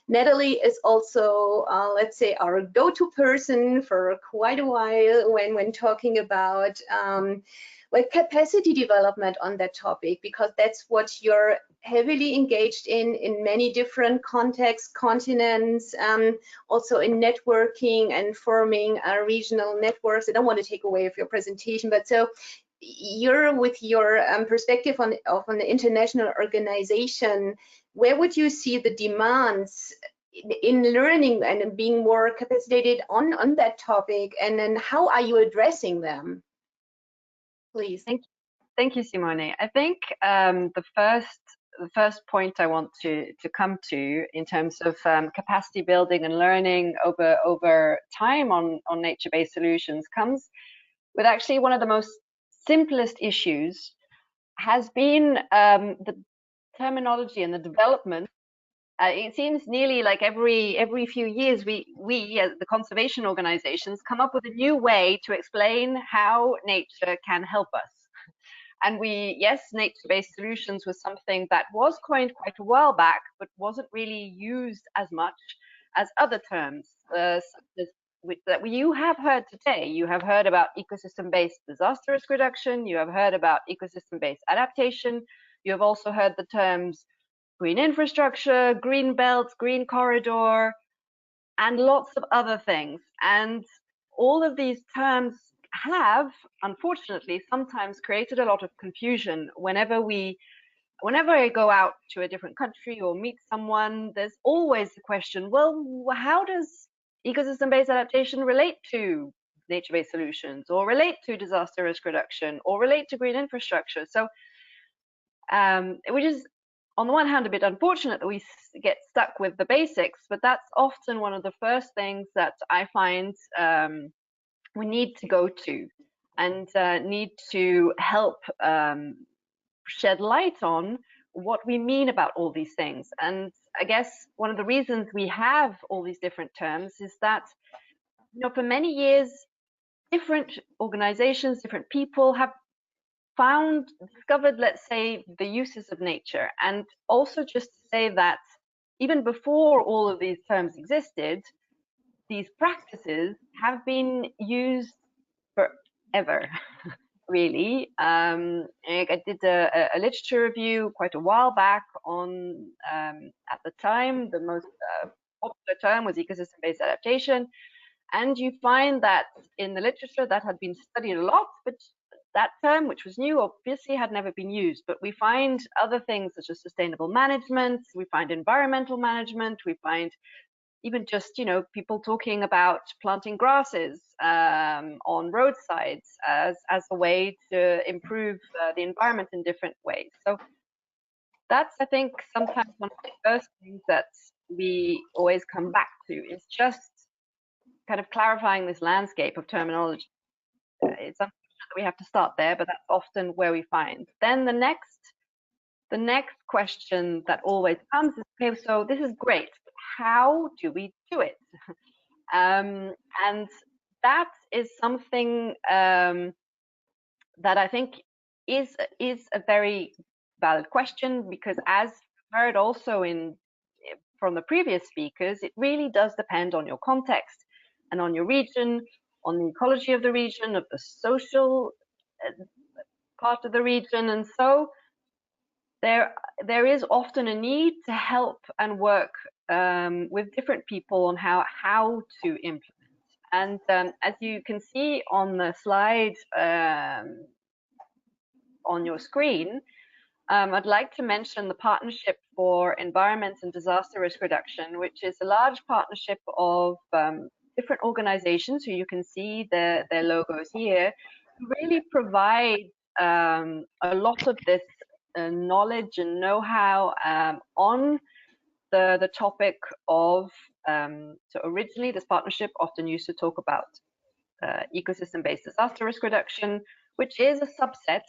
Natalie is also, let's say, our go-to person for quite a while when talking about well, capacity development on that topic, because that's what you're heavily engaged in many different contexts, continents, also in networking and forming regional networks. I don't want to take away of your presentation, but so you're with your perspective on the international organization, where would you see the demands in learning and being more capacitated on that topic, and then how are you addressing them? Please. Thank you, Simone. I think the first point I want to come to in terms of capacity building and learning over time on nature-based solutions comes with actually one of the most simplest issues has been the terminology and the development. It seems nearly like every few years we as the conservation organizations come up with a new way to explain how nature can help us. And yes, nature-based solutions was something that was coined quite a while back, but wasn't really used as much as other terms such as that you have heard today. You have heard about ecosystem-based disaster risk reduction. You have heard about ecosystem-based adaptation. You have also heard the terms green infrastructure, green belts, green corridor, and lots of other things. And all of these terms have, unfortunately, sometimes created a lot of confusion. Whenever I go out to a different country or meet someone, there's always the question, well, how does ecosystem-based adaptation relate to nature-based solutions, or relate to disaster risk reduction, or relate to green infrastructure? So which is, on the one hand, a bit unfortunate that we get stuck with the basics, but that's often one of the first things that I find we need to go to and need to help shed light on what we mean about all these things. And I guess one of the reasons we have all these different terms is that, you know, for many years, different organizations, different people have discovered, let's say, the uses of nature. And also just to say that even before all of these terms existed, these practices have been used forever, really. I did a literature review quite a while back on, at the time, the most popular term was ecosystem-based adaptation. And you find that in the literature that had been studied a lot, but that term, which was new, obviously had never been used. But we find other things such as sustainable management, we find environmental management, we find even just, you know, people talking about planting grasses on roadsides as a way to improve the environment in different ways. So that's, I think, sometimes one of the first things that we always come back to is just kind of clarifying this landscape of terminology. It's unfortunate that we have to start there, but that's often where we find. Then the next question that always comes is, okay, so this is great, but how do we do it? And that is something that I think is a very valid question, because as heard also from the previous speakers, it really does depend on your context and on your region, on the ecology of the region, of the social part of the region. And so there is often a need to help and work with different people on how to implement. And as you can see on the slide on your screen, I'd like to mention the Partnership for Environment and Disaster Risk Reduction, which is a large partnership of different organizations who you can see their logos here, who really provide a lot of this knowledge and know-how on the topic of, so originally this partnership often used to talk about ecosystem-based disaster risk reduction, which is a subset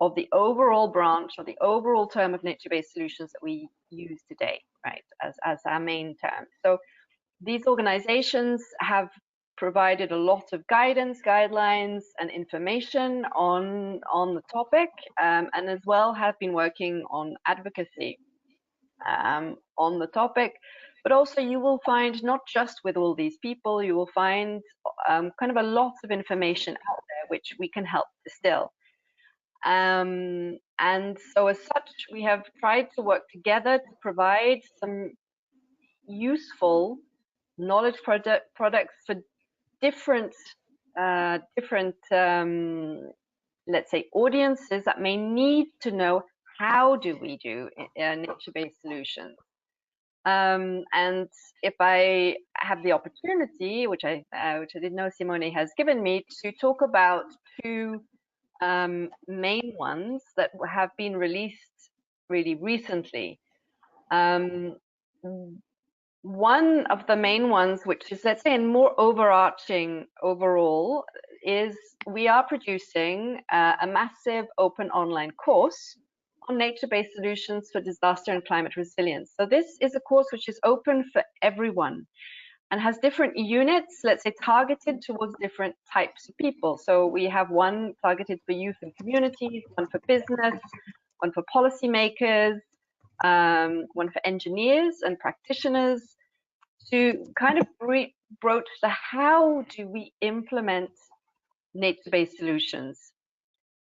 of the overall branch or the overall term of nature-based solutions that we use today, right, as our main term. So these organizations have provided a lot of guidance, guidelines, and information on the topic, and as well have been working on advocacy on the topic. but also you will find not just with all these people, you will find kind of a lot of information out there which we can help distill. And so as such, we have tried to work together to provide some useful knowledge products for different let's say audiences that may need to know how do we do nature-based solutions. And if I have the opportunity, which I didn't know Simone has given me, to talk about two main ones that have been released really recently. One of the main ones, which is, let's say, more overarching overall, is we are producing a massive open online course on nature-based solutions for disaster and climate resilience. So this is a course which is open for everyone and has different units, let's say, targeted towards different types of people. So we have one targeted for youth and communities, one for business, one for policymakers, one for engineers and practitioners, to kind of broach the how do we implement nature-based solutions.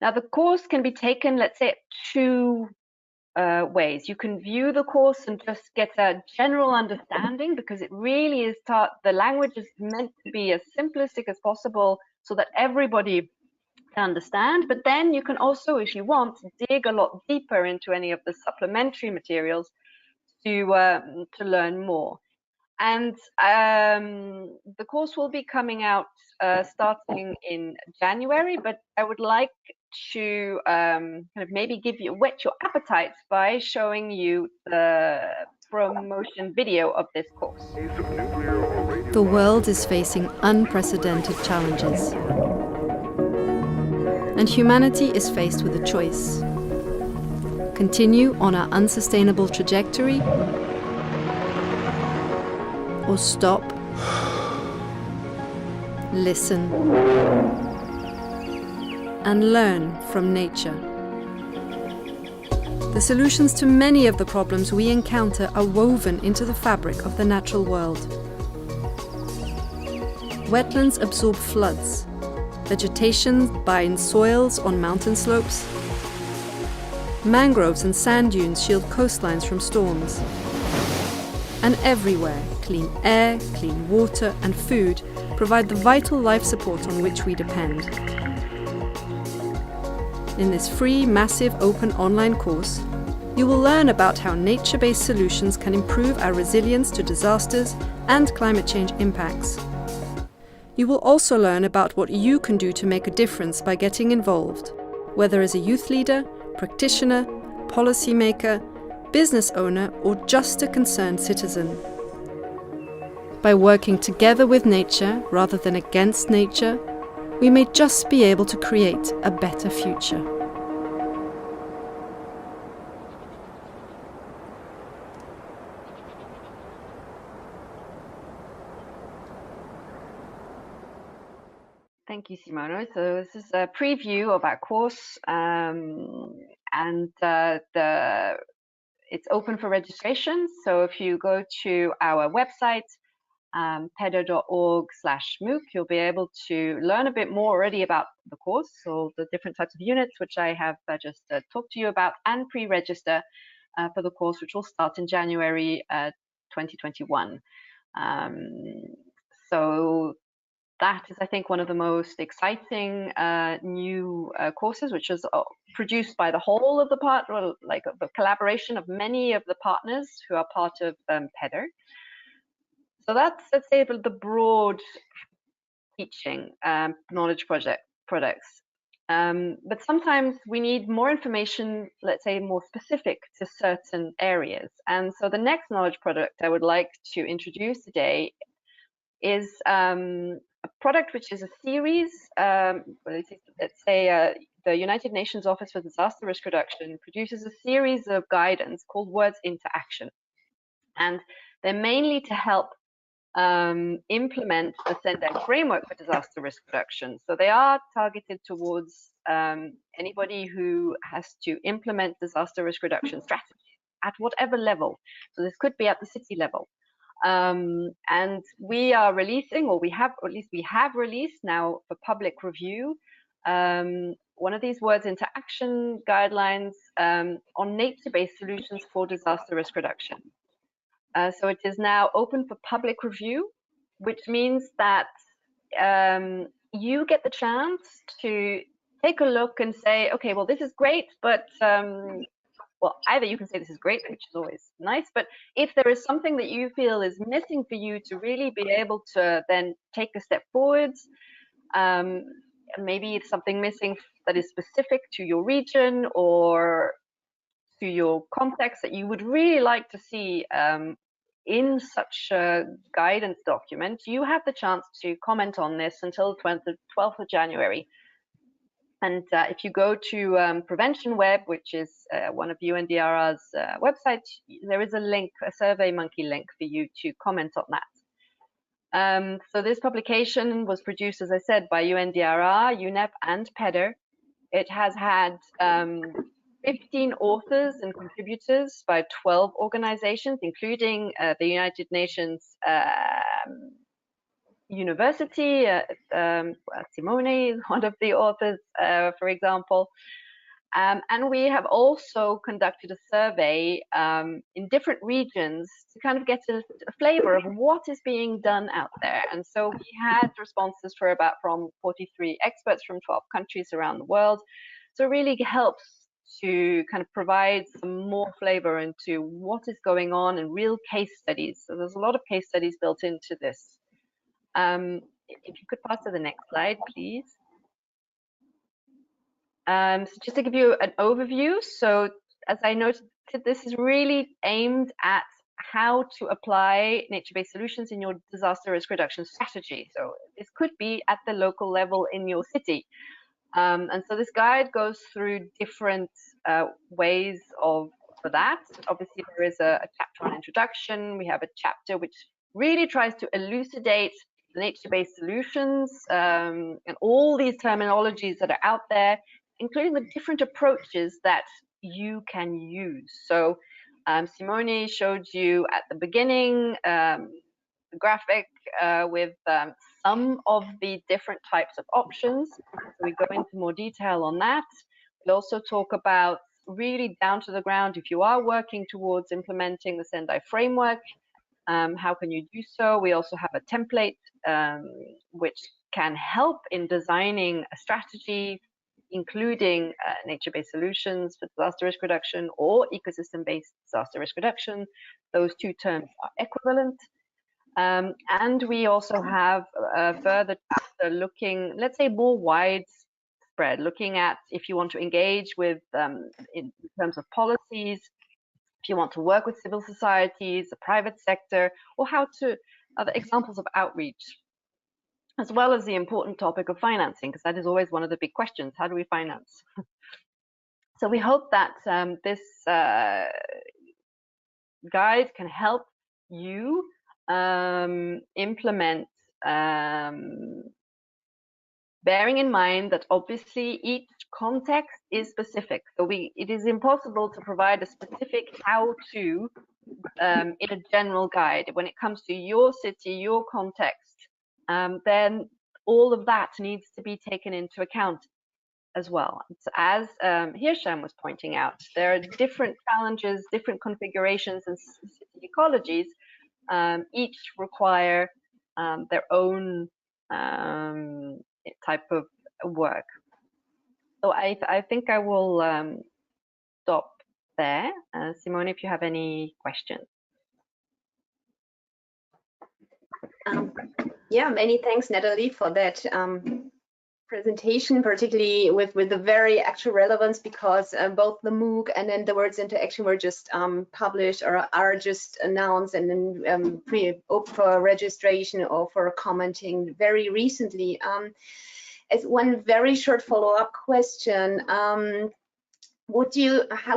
Now, the course can be taken, let's say, two ways. You can view the course and just get a general understanding, because it really is the language is meant to be as simplistic as possible so that everybody can understand. But then you can also, if you want, dig a lot deeper into any of the supplementary materials to learn more. And the course will be coming out starting in January, but I would like to kind of maybe whet your appetite by showing you the promotion video of this course. The world is facing unprecedented challenges, and humanity is faced with a choice: continue on our unsustainable trajectory, or stop, listen, and learn from nature. The solutions to many of the problems we encounter are woven into the fabric of the natural world. Wetlands absorb floods. Vegetation binds soils on mountain slopes. Mangroves and sand dunes shield coastlines from storms. And everywhere, clean air, clean water, and food provide the vital life support on which we depend. In this free, massive, open online course, you will learn about how nature-based solutions can improve our resilience to disasters and climate change impacts. You will also learn about what you can do to make a difference by getting involved, whether as a youth leader, practitioner, policymaker, business owner, or just a concerned citizen. By working together with nature rather than against nature, we may just be able to create a better future. Thank you, Simone. So this is a preview of our course, and it's open for registration. So if you go to our website, pedder.org/MOOC, you'll be able to learn a bit more already about the course, so the different types of units, which I have just talked to you about, and pre-register for the course, which will start in January 2021. So that is, I think, one of the most exciting new courses, which is produced by the whole of the like the collaboration of many of the partners who are part of Pedder. So that's, let's say, the broad teaching knowledge products. But sometimes we need more information, let's say, more specific to certain areas. And so the next knowledge product I would like to introduce today is a product which is a series. Let's say the United Nations Office for Disaster Risk Reduction produces a series of guidance called Words into Action. And they're mainly to help implement the SENDAC framework for disaster risk reduction. So they are targeted towards anybody who has to implement disaster risk reduction strategies at whatever level. So this could be at the city level, And we are releasing, or we have, or at least we have released now for public review, one of these words into action guidelines on nature-based solutions for disaster risk reduction. So it is now open for public review, which means that you get the chance to take a look and say, okay, well, this is great, but well, either you can say this is great, which is always nice, but if there is something that you feel is missing for you to really be able to then take a step forwards, maybe it's something missing that is specific to your region or to your context that you would really like to see in such a guidance document, you have the chance to comment on this until the 12th of January. And if you go to Prevention Web, which is one of UNDRR's websites, there is a link, a SurveyMonkey link for you to comment on that. So this publication was produced, as I said, by UNDRR, UNEP, and PEDR. It has had 15 authors and contributors by 12 organizations, including the United Nations University. Simone is one of the authors, for example. And we have also conducted a survey in different regions to kind of get a flavor of what is being done out there. And so we had responses from 43 experts from 12 countries around the world. So it really helps to kind of provide some more flavor into what is going on in real case studies. So there's a lot of case studies built into this. If you could pass to the next slide, please. So just to give you an overview, so as I noted, this is really aimed at how to apply nature-based solutions in your disaster risk reduction strategy. So this could be at the local level in your city. And so this guide goes through different ways for that. Obviously, there is a chapter on introduction. We have a chapter which really tries to elucidate the nature-based solutions and all these terminologies that are out there, including the different approaches that you can use. So Simone showed you at the beginning the graphic with some of the different types of options. So we go into more detail on that. We also talk about really down to the ground, if you are working towards implementing the Sendai framework, how can you do so? We also have a template which can help in designing a strategy, including nature-based solutions for disaster risk reduction or ecosystem-based disaster risk reduction. Those two terms are equivalent. And we also have further chapter looking, let's say, more widespread, looking at if you want to engage with, in terms of policies, if you want to work with civil societies, the private sector, or how to, other examples of outreach, as well as the important topic of financing, because that is always one of the big questions. How do we finance? So we hope that this guide can help you implement, bearing in mind that obviously each context is specific. So it is impossible to provide a specific how-to in a general guide. When it comes to your city, your context, then all of that needs to be taken into account as well. So as Hirsham was pointing out, there are different challenges, different configurations and city ecologies. Each require their own type of work. So I think I will stop there. Simone, if you have any questions. Yeah, many thanks, Natalie, for that presentation, particularly with the very actual relevance, because both the MOOC and then the Words into Action were just published or are just announced and then open for registration or for commenting very recently. As one very short follow-up question, how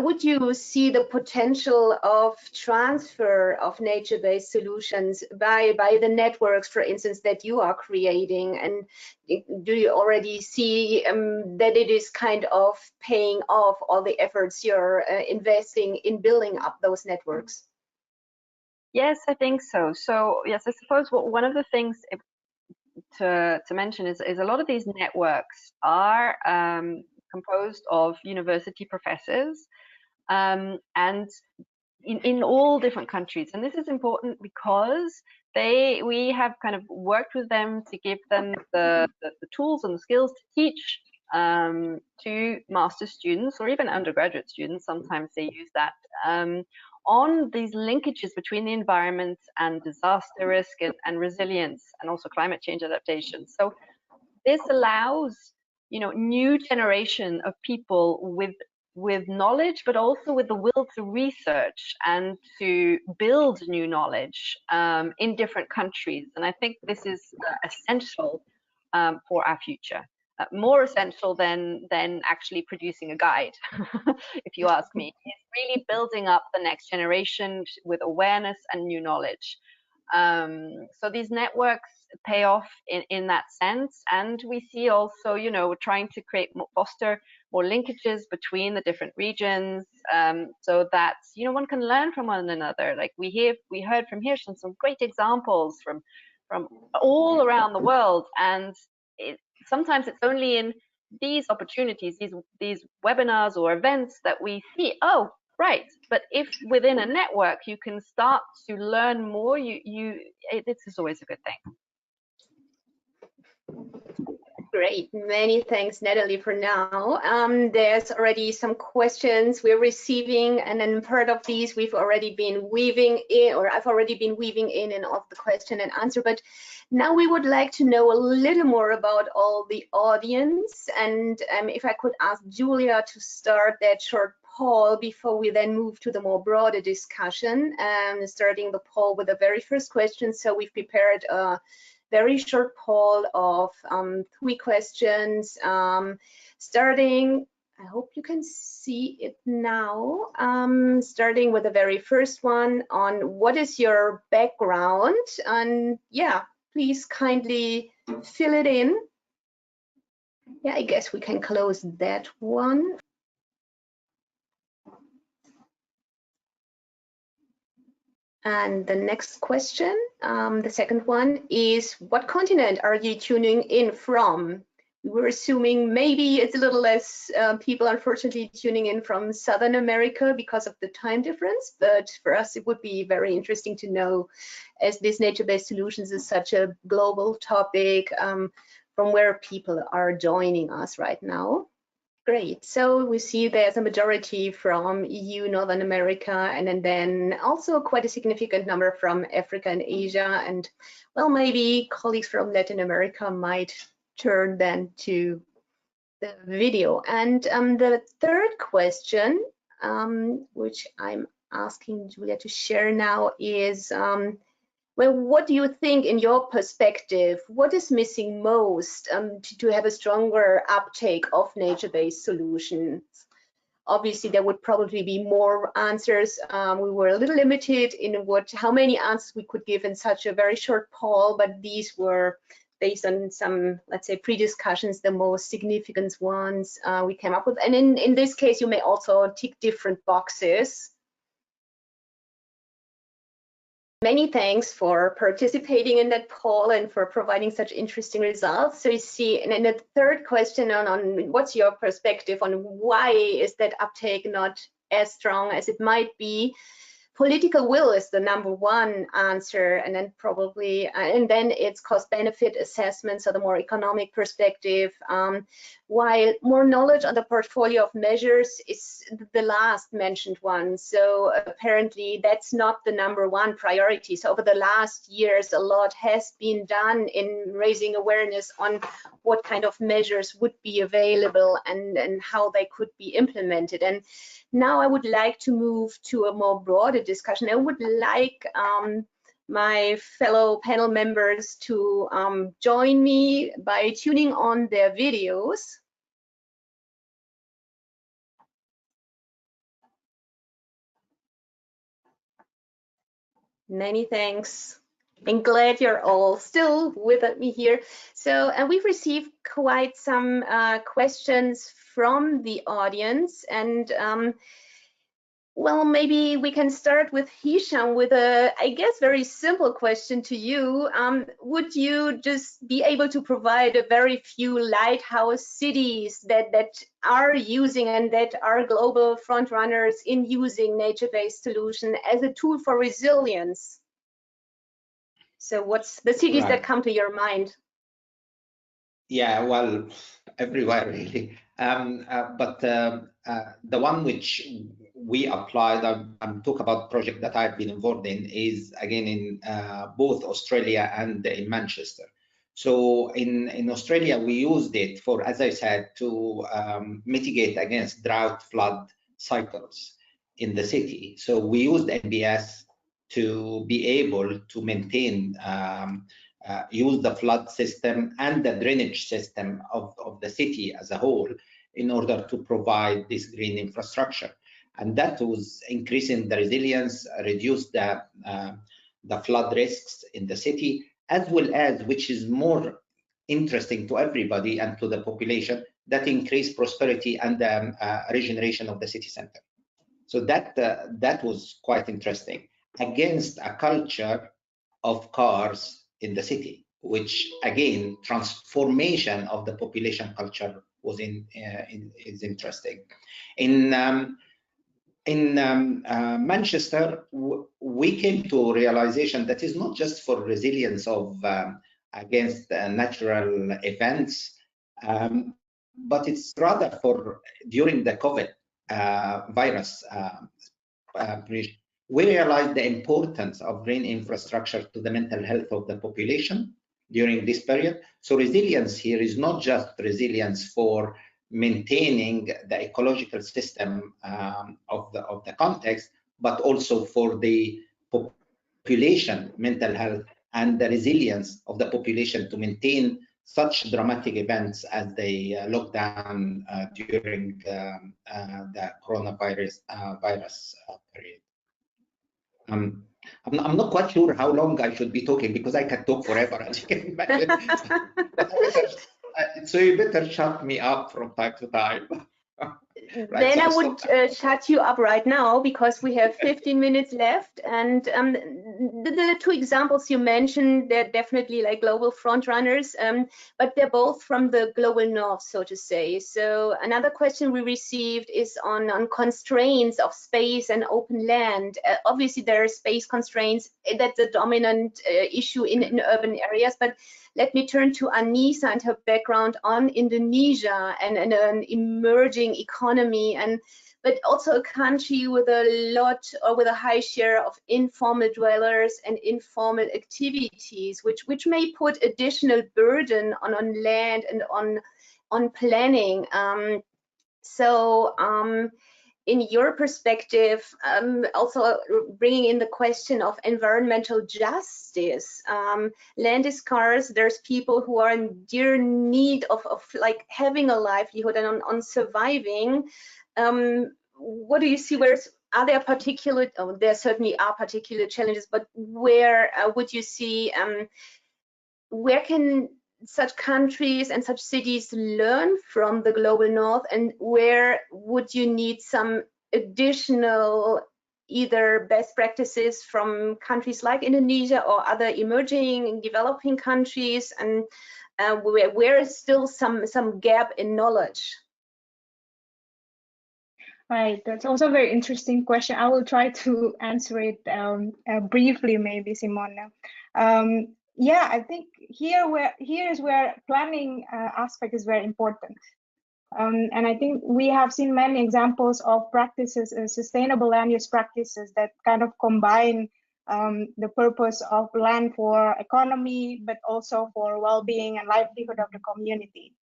would you see the potential of transfer of nature-based solutions by the networks, for instance, that you are creating? And do you already see that it is kind of paying off all the efforts you're investing in building up those networks? Yes, I think so. So yes, I suppose one of the things to mention is a lot of these networks are composed of university professors and in all different countries. And this is important because we have kind of worked with them to give them the tools and the skills to teach to master's students or even undergraduate students. Sometimes they use that on these linkages between the environment and disaster risk and resilience, and also climate change adaptation. So this allows, new generation of people with knowledge, but also with the will to research and to build new knowledge in different countries. And I think this is essential for our future. More essential than actually producing a guide, if you ask me. It's really building up the next generation with awareness and new knowledge. So these networks pay off in that sense, and we see also, trying to foster more linkages between the different regions, so that one can learn from one another. Like we heard from here some great examples from all around the world, and sometimes it's only in these opportunities, these webinars or events, that we see, oh, right. But if within a network you can start to learn more, this is always a good thing. Great, many thanks, Natalie, for now. There's already some questions we're receiving, and then part of these we've already been weaving in, or I've already been weaving in of the question and answer, but now we would like to know a little more about all the audience, and if I could ask Julia to start that short poll before we then move to the more broader discussion, starting the poll with the very first question. So we've prepared a very short poll of 3 questions, starting, I hope you can see it now, starting with the very first one on what is your background, and yeah, please kindly fill it in. Yeah, I guess we can close that one. And the next question, the second one, is what continent are you tuning in from? We were assuming maybe it's a little less people, unfortunately, tuning in from Southern America because of the time difference, but for us it would be very interesting to know, as this nature-based solutions is such a global topic, from where people are joining us right now. Great. So we see there's a majority from EU, Northern America, and then also quite a significant number from Africa and Asia. And well, maybe colleagues from Latin America might turn then to the video. And the third question, which I'm asking Julia to share now, is well, what do you think, in your perspective, what is missing most to have a stronger uptake of nature-based solutions? Obviously, there would probably be more answers. We were a little limited in how many answers we could give in such a very short poll, but these were based on some, let's say, pre-discussions, the most significant ones we came up with. And in this case, you may also tick different boxes. Many thanks for participating in that poll and for providing such interesting results. So you see, and then the third question on what's your perspective on why is that uptake not as strong as it might be? Political will is the #1 answer, and then probably, and then it's cost-benefit assessment, so the more economic perspective, while more knowledge on the portfolio of measures is the last mentioned one. So apparently that's not the #1 priority. So over the last years, a lot has been done in raising awareness on what kind of measures would be available and how they could be implemented. And now I would like to move to a more broader discussion. I would like my fellow panel members to join me by tuning on their videos. Many thanks. I'm glad you're all still with me here. So, and we've received quite some questions from the audience, and Well, maybe we can start with Hisham with a, I guess, very simple question to you. Would you just be able to provide a very few lighthouse cities that are using and that are global frontrunners in using nature-based solution as a tool for resilience? So what's the cities that come to your mind? Yeah, well, everywhere really. But the one which we applied, I'm talking about project that I've been involved in, is again in both Australia and in Manchester. So in Australia, we used it for, as I said, to mitigate against drought flood cycles in the city. So we used NBS to be able to maintain use the flood system and the drainage system of the city as a whole in order to provide this green infrastructure. And that was increasing the resilience, reduce the flood risks in the city, as well as, which is more interesting to everybody and to the population, that increased prosperity and the regeneration of the city center. So that was quite interesting, against a culture of cars in the city, which again, transformation of the population culture was is interesting. In Manchester, we came to realization that is not just for resilience of against natural events, but it's rather for during the COVID virus. We realized the importance of green infrastructure to the mental health of the population during this period. So resilience here is not just resilience for maintaining the ecological system of the context, but also for the population mental health and the resilience of the population to maintain such dramatic events as the lockdown during the coronavirus period. I'm not quite sure how long I should be talking, because I can talk forever, as you can imagine. So you better shut me up from time to time. Right, then so I would shut you up right now, because we have 15 minutes left. And the two examples you mentioned, they're definitely like global front runners, but they're both from the global north, so to say. So another question we received is on constraints of space and open land. Obviously, there are space constraints. That's a dominant issue in urban areas, but let me turn to Anissa and her background on Indonesia and an emerging economy, but also a country with a high share of informal dwellers and informal activities, which may put additional burden on land and on planning. In your perspective, also bringing in the question of environmental justice, land is scarce. There's people who are in dear need of like having a livelihood and on surviving. What do you see? Are there particular? Oh, there certainly are particular challenges, but where would you see? Where can such countries and such cities learn from the global north, and where would you need some additional either best practices from countries like Indonesia or other emerging and developing countries, and where is still some gap in knowledge? Right, that's also a very interesting question. I will try to answer it briefly, maybe, Simona. Yeah, I think here is where planning aspect is very important. And I think we have seen many examples of practices, sustainable land use practices that kind of combine the purpose of land for economy, but also for well-being and livelihood of the community.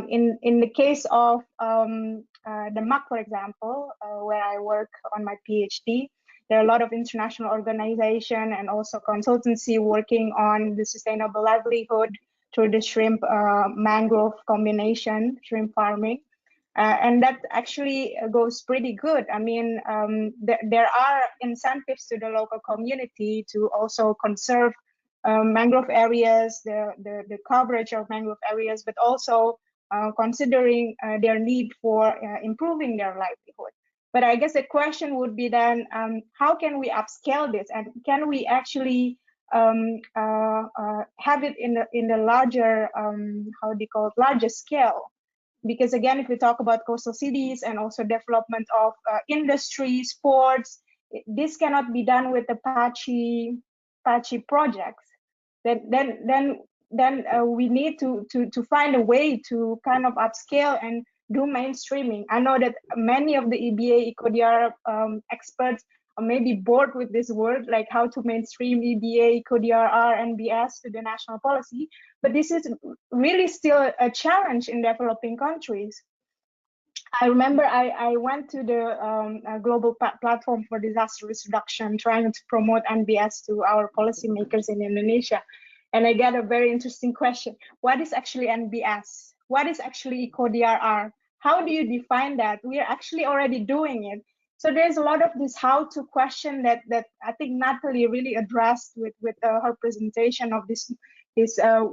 In the case of Denmark, for example, where I work on my PhD, there are a lot of international organization and also consultancy working on the sustainable livelihood through the shrimp mangrove combination, shrimp farming. And that actually goes pretty good. I mean, there are incentives to the local community to also conserve mangrove areas, the coverage of mangrove areas, but also considering their need for improving their livelihood. But I guess the question would be then, how can we upscale this, and can we actually have it in the larger, how do you call it, larger scale? Because again, if we talk about coastal cities and also development of industry, sports, this cannot be done with the patchy projects. Then we need to find a way to kind of upscale and do mainstreaming. I know that many of the EBA EcoDR experts are maybe bored with this word, like how to mainstream EBA, EcoDR, NBS to the national policy, but this is really still a challenge in developing countries. I remember I went to the global platform for disaster risk reduction, trying to promote NBS to our policymakers in Indonesia. And I got a very interesting question. What is actually NBS? What is actually EcoDRR? How do you define that? We are actually already doing it. So there's a lot of this how-to question that I think Natalie really addressed with her presentation of this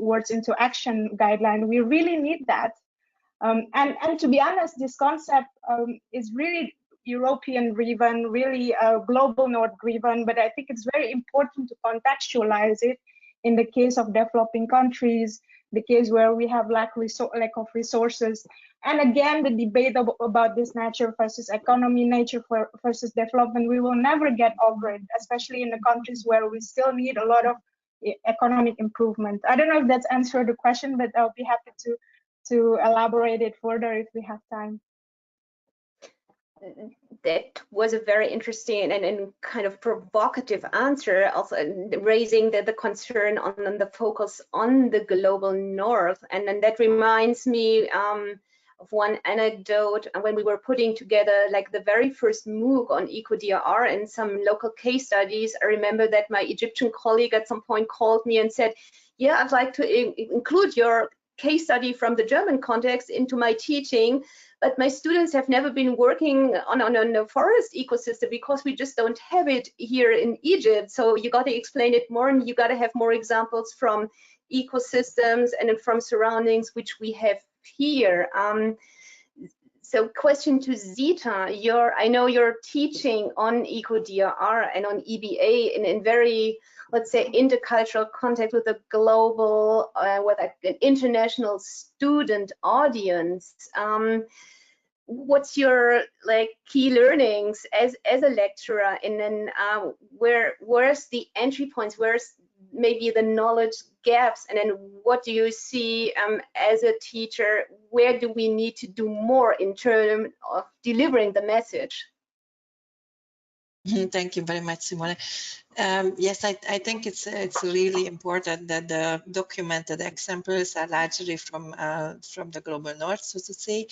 words into action guideline. We really need that. And to be honest, this concept is really European driven, really global north driven, but I think it's very important to contextualize it in the case of developing countries, the case where we have lack of resources. And again, the debate about this nature versus economy, nature versus development, we will never get over it, especially in the countries where we still need a lot of economic improvement. I don't know if that's answered the question, but I'll be happy to elaborate it further if we have time. That was a very interesting and kind of provocative answer, also raising the concern on the focus on the global north. And then that reminds me of one anecdote when we were putting together like the very first MOOC on EcoDRR and some local case studies. I remember that my Egyptian colleague at some point called me and said, yeah, I'd like to include your case study from the German context into my teaching, but my students have never been working on a forest ecosystem because we just don't have it here in Egypt. So you got to explain it more, and you got to have more examples from ecosystems and from surroundings which we have here. So question to Zita, I know you're teaching on EcoDRR and on EBA in very, let's say, intercultural context with a global, with an international student audience. What's your key learnings as a lecturer, and then where's the entry points, where's maybe the knowledge gaps, and then what do you see as a teacher, where do we need to do more in terms of delivering the message? Thank you very much, Simone. Yes, I think it's really important that the documented examples are largely from the global north, so to say.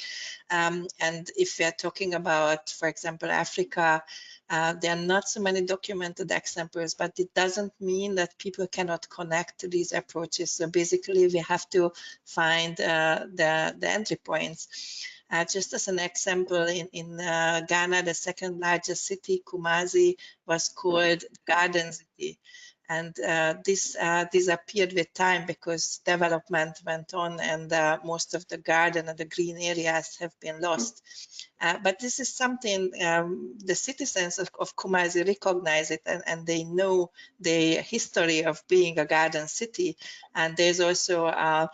And if we are talking about, for example, Africa, there are not so many documented examples, but it doesn't mean that people cannot connect to these approaches. So basically, we have to find the entry points. Just as an example, in Ghana, the second largest city, Kumasi, was called Garden City. And this appeared with time because development went on, and most of the garden and the green areas have been lost. But this is something the citizens of Kumasi recognize it, and they know the history of being a garden city. And there's also a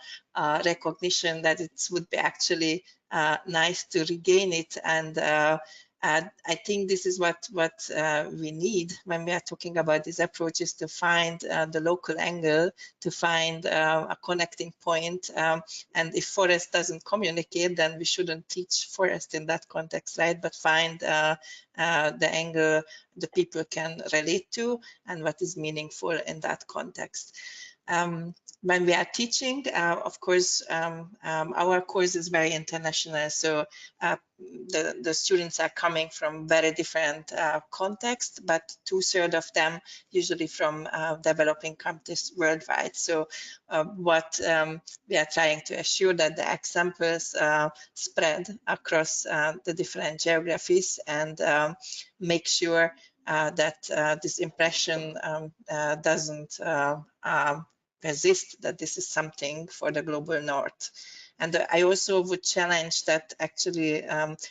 recognition that it would be actually nice to regain it. And I think this is what we need when we are talking about these approaches, to find the local angle, to find a connecting point. And if forest doesn't communicate, then we shouldn't teach forest in that context, right? But find the angle the people can relate to and what is meaningful in that context. When we are teaching, of course, our course is very international. So the students are coming from very different contexts, but 2/3 of them usually from developing countries worldwide. So what we are trying to assure that the examples spread across the different geographies, and make sure that this impression doesn't persist, that this is something for the global north. And I also would challenge that actually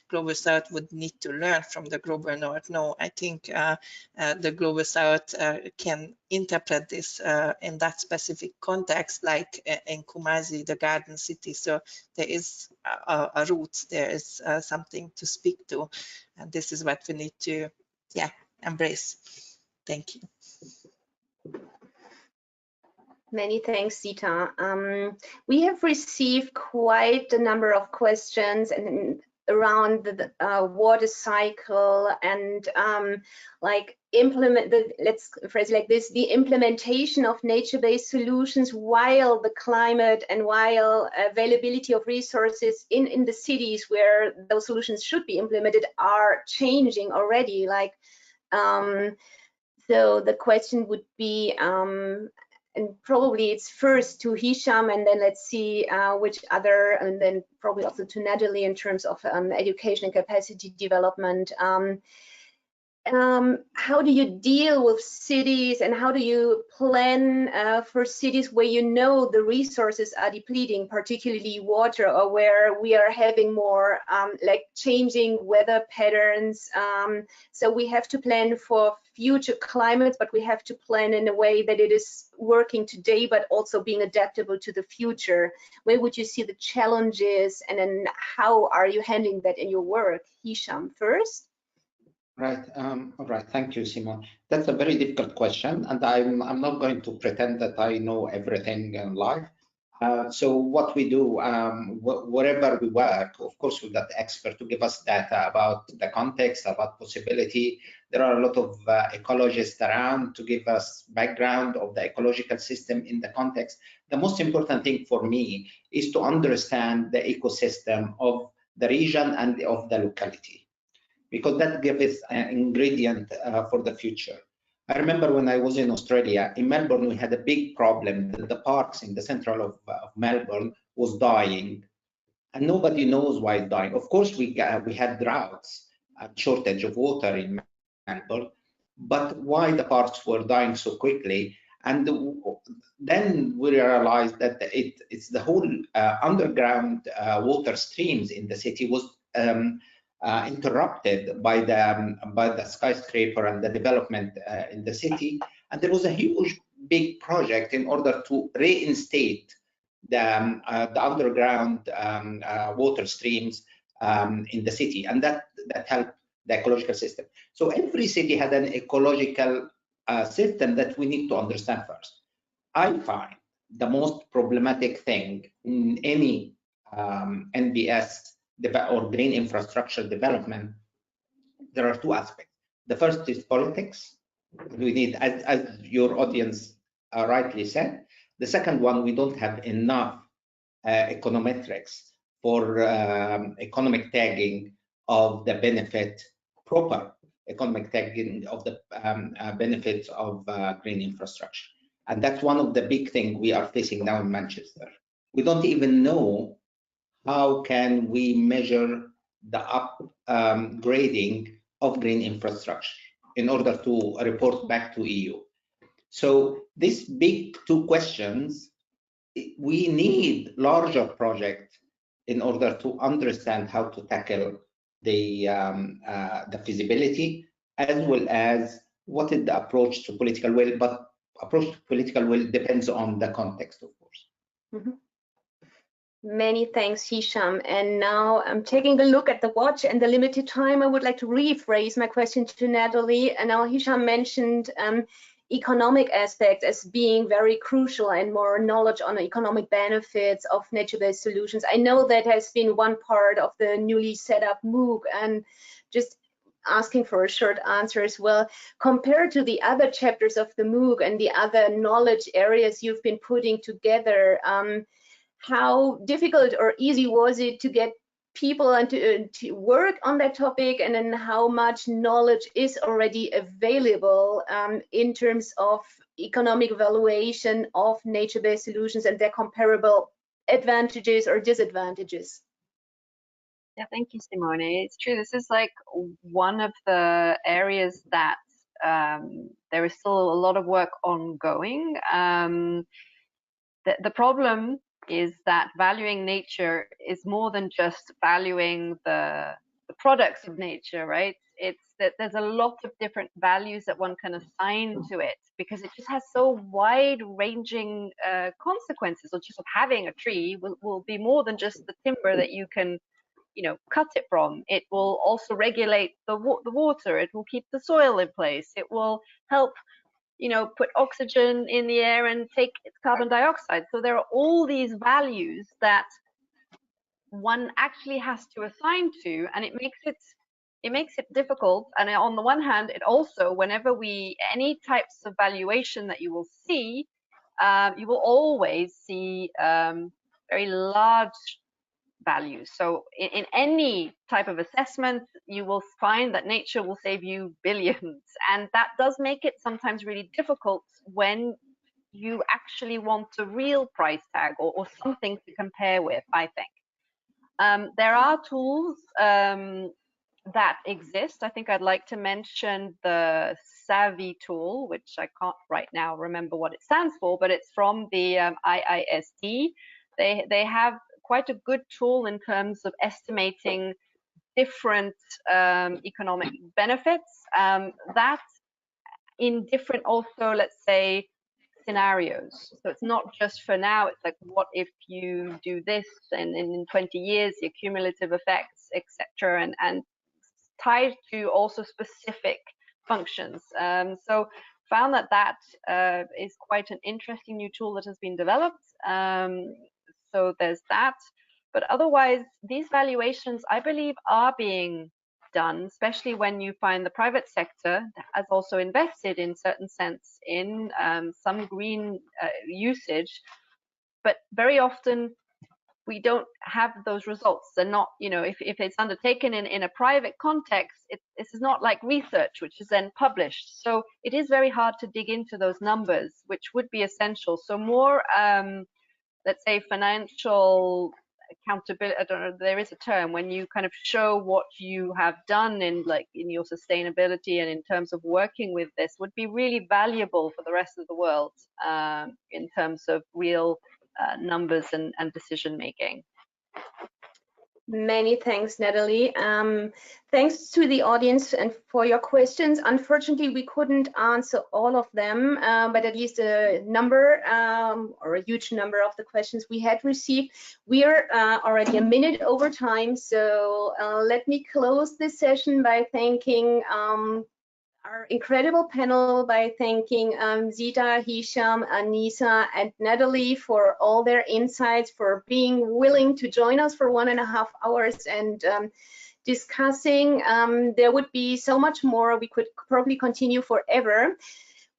Global South would need to learn from the Global North. No, I think the Global South can interpret this in that specific context, like in Kumasi, the garden city. So there is a root, there is something to speak to, and this is what we need to, embrace. Thank you. Many thanks, Sita. We have received quite a number of questions and around the water cycle and let's phrase it like this, the implementation of nature-based solutions while the climate and while availability of resources in the cities where those solutions should be implemented are changing already. So the question would be, and probably it's first to Hisham, and then let's see which other, and then probably also to Natalie in terms of education and capacity development. How do you deal with cities, and how do you plan for cities where you know the resources are depleting, particularly water, or where we are having more like changing weather patterns? So we have to plan for future climates, but we have to plan in a way that it is working today, but also being adaptable to the future. Where would you see the challenges, and then how are you handling that in your work? Hisham first. Right. All right. Thank you, Simon. That's a very difficult question, and I'm not going to pretend that I know everything in life. So what we do, wherever we work, of course, we've got experts to give us data about the context, about possibility. There are a lot of ecologists around to give us background of the ecological system in the context. The most important thing for me is to understand the ecosystem of the region and of the locality, because that gives an ingredient for the future. I remember when I was in Australia, in Melbourne, we had a big problem that the parks in the central of Melbourne was dying, and nobody knows why it's dying. Of course, we had droughts, a shortage of water in Melbourne, but why the parks were dying so quickly? And then we realized that it's the whole underground water streams in the city was interrupted by the skyscraper and the development in the city, and there was a huge big project in order to reinstate the underground water streams in the city, and that helped the ecological system. So every city had an ecological system that we need to understand first. I find the most problematic thing in any NBS or green infrastructure development, there are two aspects. The first is politics. We need, as your audience rightly said. The second one, we don't have enough econometrics for economic tagging of the benefit, proper economic tagging of the benefits of green infrastructure. And that's one of the big things we are facing now in Manchester. We don't even know how can we measure the upgrading of green infrastructure in order to report back to EU. So these big two questions, we need larger projects in order to understand how to tackle the feasibility, as well as what is the approach to political will. But approach to political will depends on the context, of course. Mm-hmm. Many thanks, Hisham. And now I'm taking a look at the watch and the limited time. I would like to rephrase my question to Natalie. And now Hisham mentioned economic aspects as being very crucial, and more knowledge on the economic benefits of nature-based solutions. I know that has been one part of the newly set up MOOC, and just asking for a short answer as well. Compared to the other chapters of the MOOC and the other knowledge areas you've been putting together, how difficult or easy was it to get people and to work on that topic, and then how much knowledge is already available in terms of economic evaluation of nature-based solutions and their comparable advantages or disadvantages? Yeah, thank you, Simone. It's true. This is like one of the areas that there is still a lot of work ongoing. The problem is that valuing nature is more than just valuing the products of nature, right? It's that there's a lot of different values that one can assign to it, because it just has so wide-ranging consequences. Or just of having a tree will be more than just the timber that you can, cut it from. It will also regulate the water. It will keep the soil in place. It will help, put oxygen in the air and take carbon dioxide. So there are all these values that one actually has to assign to, and it makes it difficult. And on the one hand, it also, whenever any types of valuation that you will see, you will always see very large values. So in any type of assessment, you will find that nature will save you billions, and that does make it sometimes really difficult when you actually want a real price tag or something to compare with, I think. There are tools that exist. I think I'd like to mention the SAVI tool, which I can't right now remember what it stands for, but it's from the IIST. They have quite a good tool in terms of estimating different economic benefits, that in different also, let's say, scenarios. So it's not just for now, it's like, what if you do this, and in 20 years, the cumulative effects, etc., and tied to also specific functions. So found that is quite an interesting new tool that has been developed. So there's that. But otherwise, these valuations, I believe, are being done, especially when you find the private sector has also invested in certain sense in some green usage. But very often, we don't have those results. They're not, if it's undertaken in a private context, this is not like research, which is then published. So it is very hard to dig into those numbers, which would be essential. So more, let's say, financial accountability. I don't know, there is a term when you kind of show what you have done in your sustainability and in terms of working with this, would be really valuable for the rest of the world in terms of real numbers and decision making. Many thanks, Natalie. Thanks to the audience and for your questions. Unfortunately, we couldn't answer all of them, but at least a number or a huge number of the questions we had received. We are already a minute over time, so let me close this session by thanking our incredible panel, by thanking Zita, Hisham, Anissa, and Natalie for all their insights, for being willing to join us for 1.5 hours and discussing. There would be so much more. We could probably continue forever,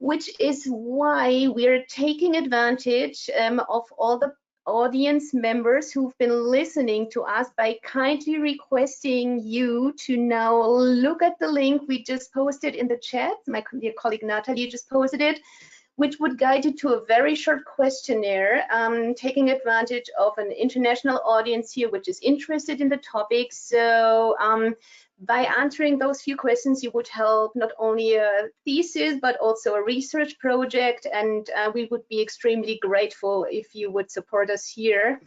which is why we're taking advantage of all the audience members who've been listening to us by kindly requesting you to now look at the link we just posted in the chat. My dear colleague Natalie just posted it, which would guide you to a very short questionnaire, taking advantage of an international audience here which is interested in the topic. So by answering those few questions, you would help not only a thesis, but also a research project. And we would be extremely grateful if you would support us here.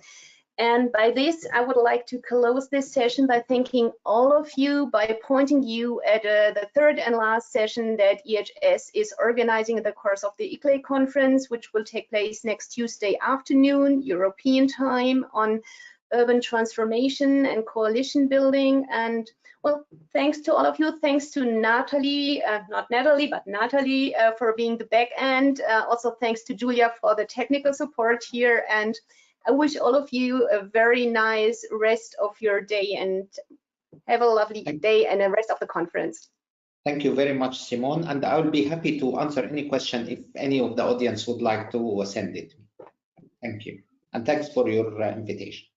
And by this, I would like to close this session by thanking all of you, by pointing you at the third and last session that EHS is organizing in the course of the ICLE conference, which will take place next Tuesday afternoon, European time, on urban transformation and coalition building. And well, thanks to all of you. Thanks to Natalie, not Natalie, but Natalie for being the back end. Also thanks to Julia for the technical support here. And I wish all of you a very nice rest of your day, and have a lovely day and the rest of the conference. Thank you very much, Simone. And I will be happy to answer any question if any of the audience would like to send it. Thank you. And thanks for your invitation.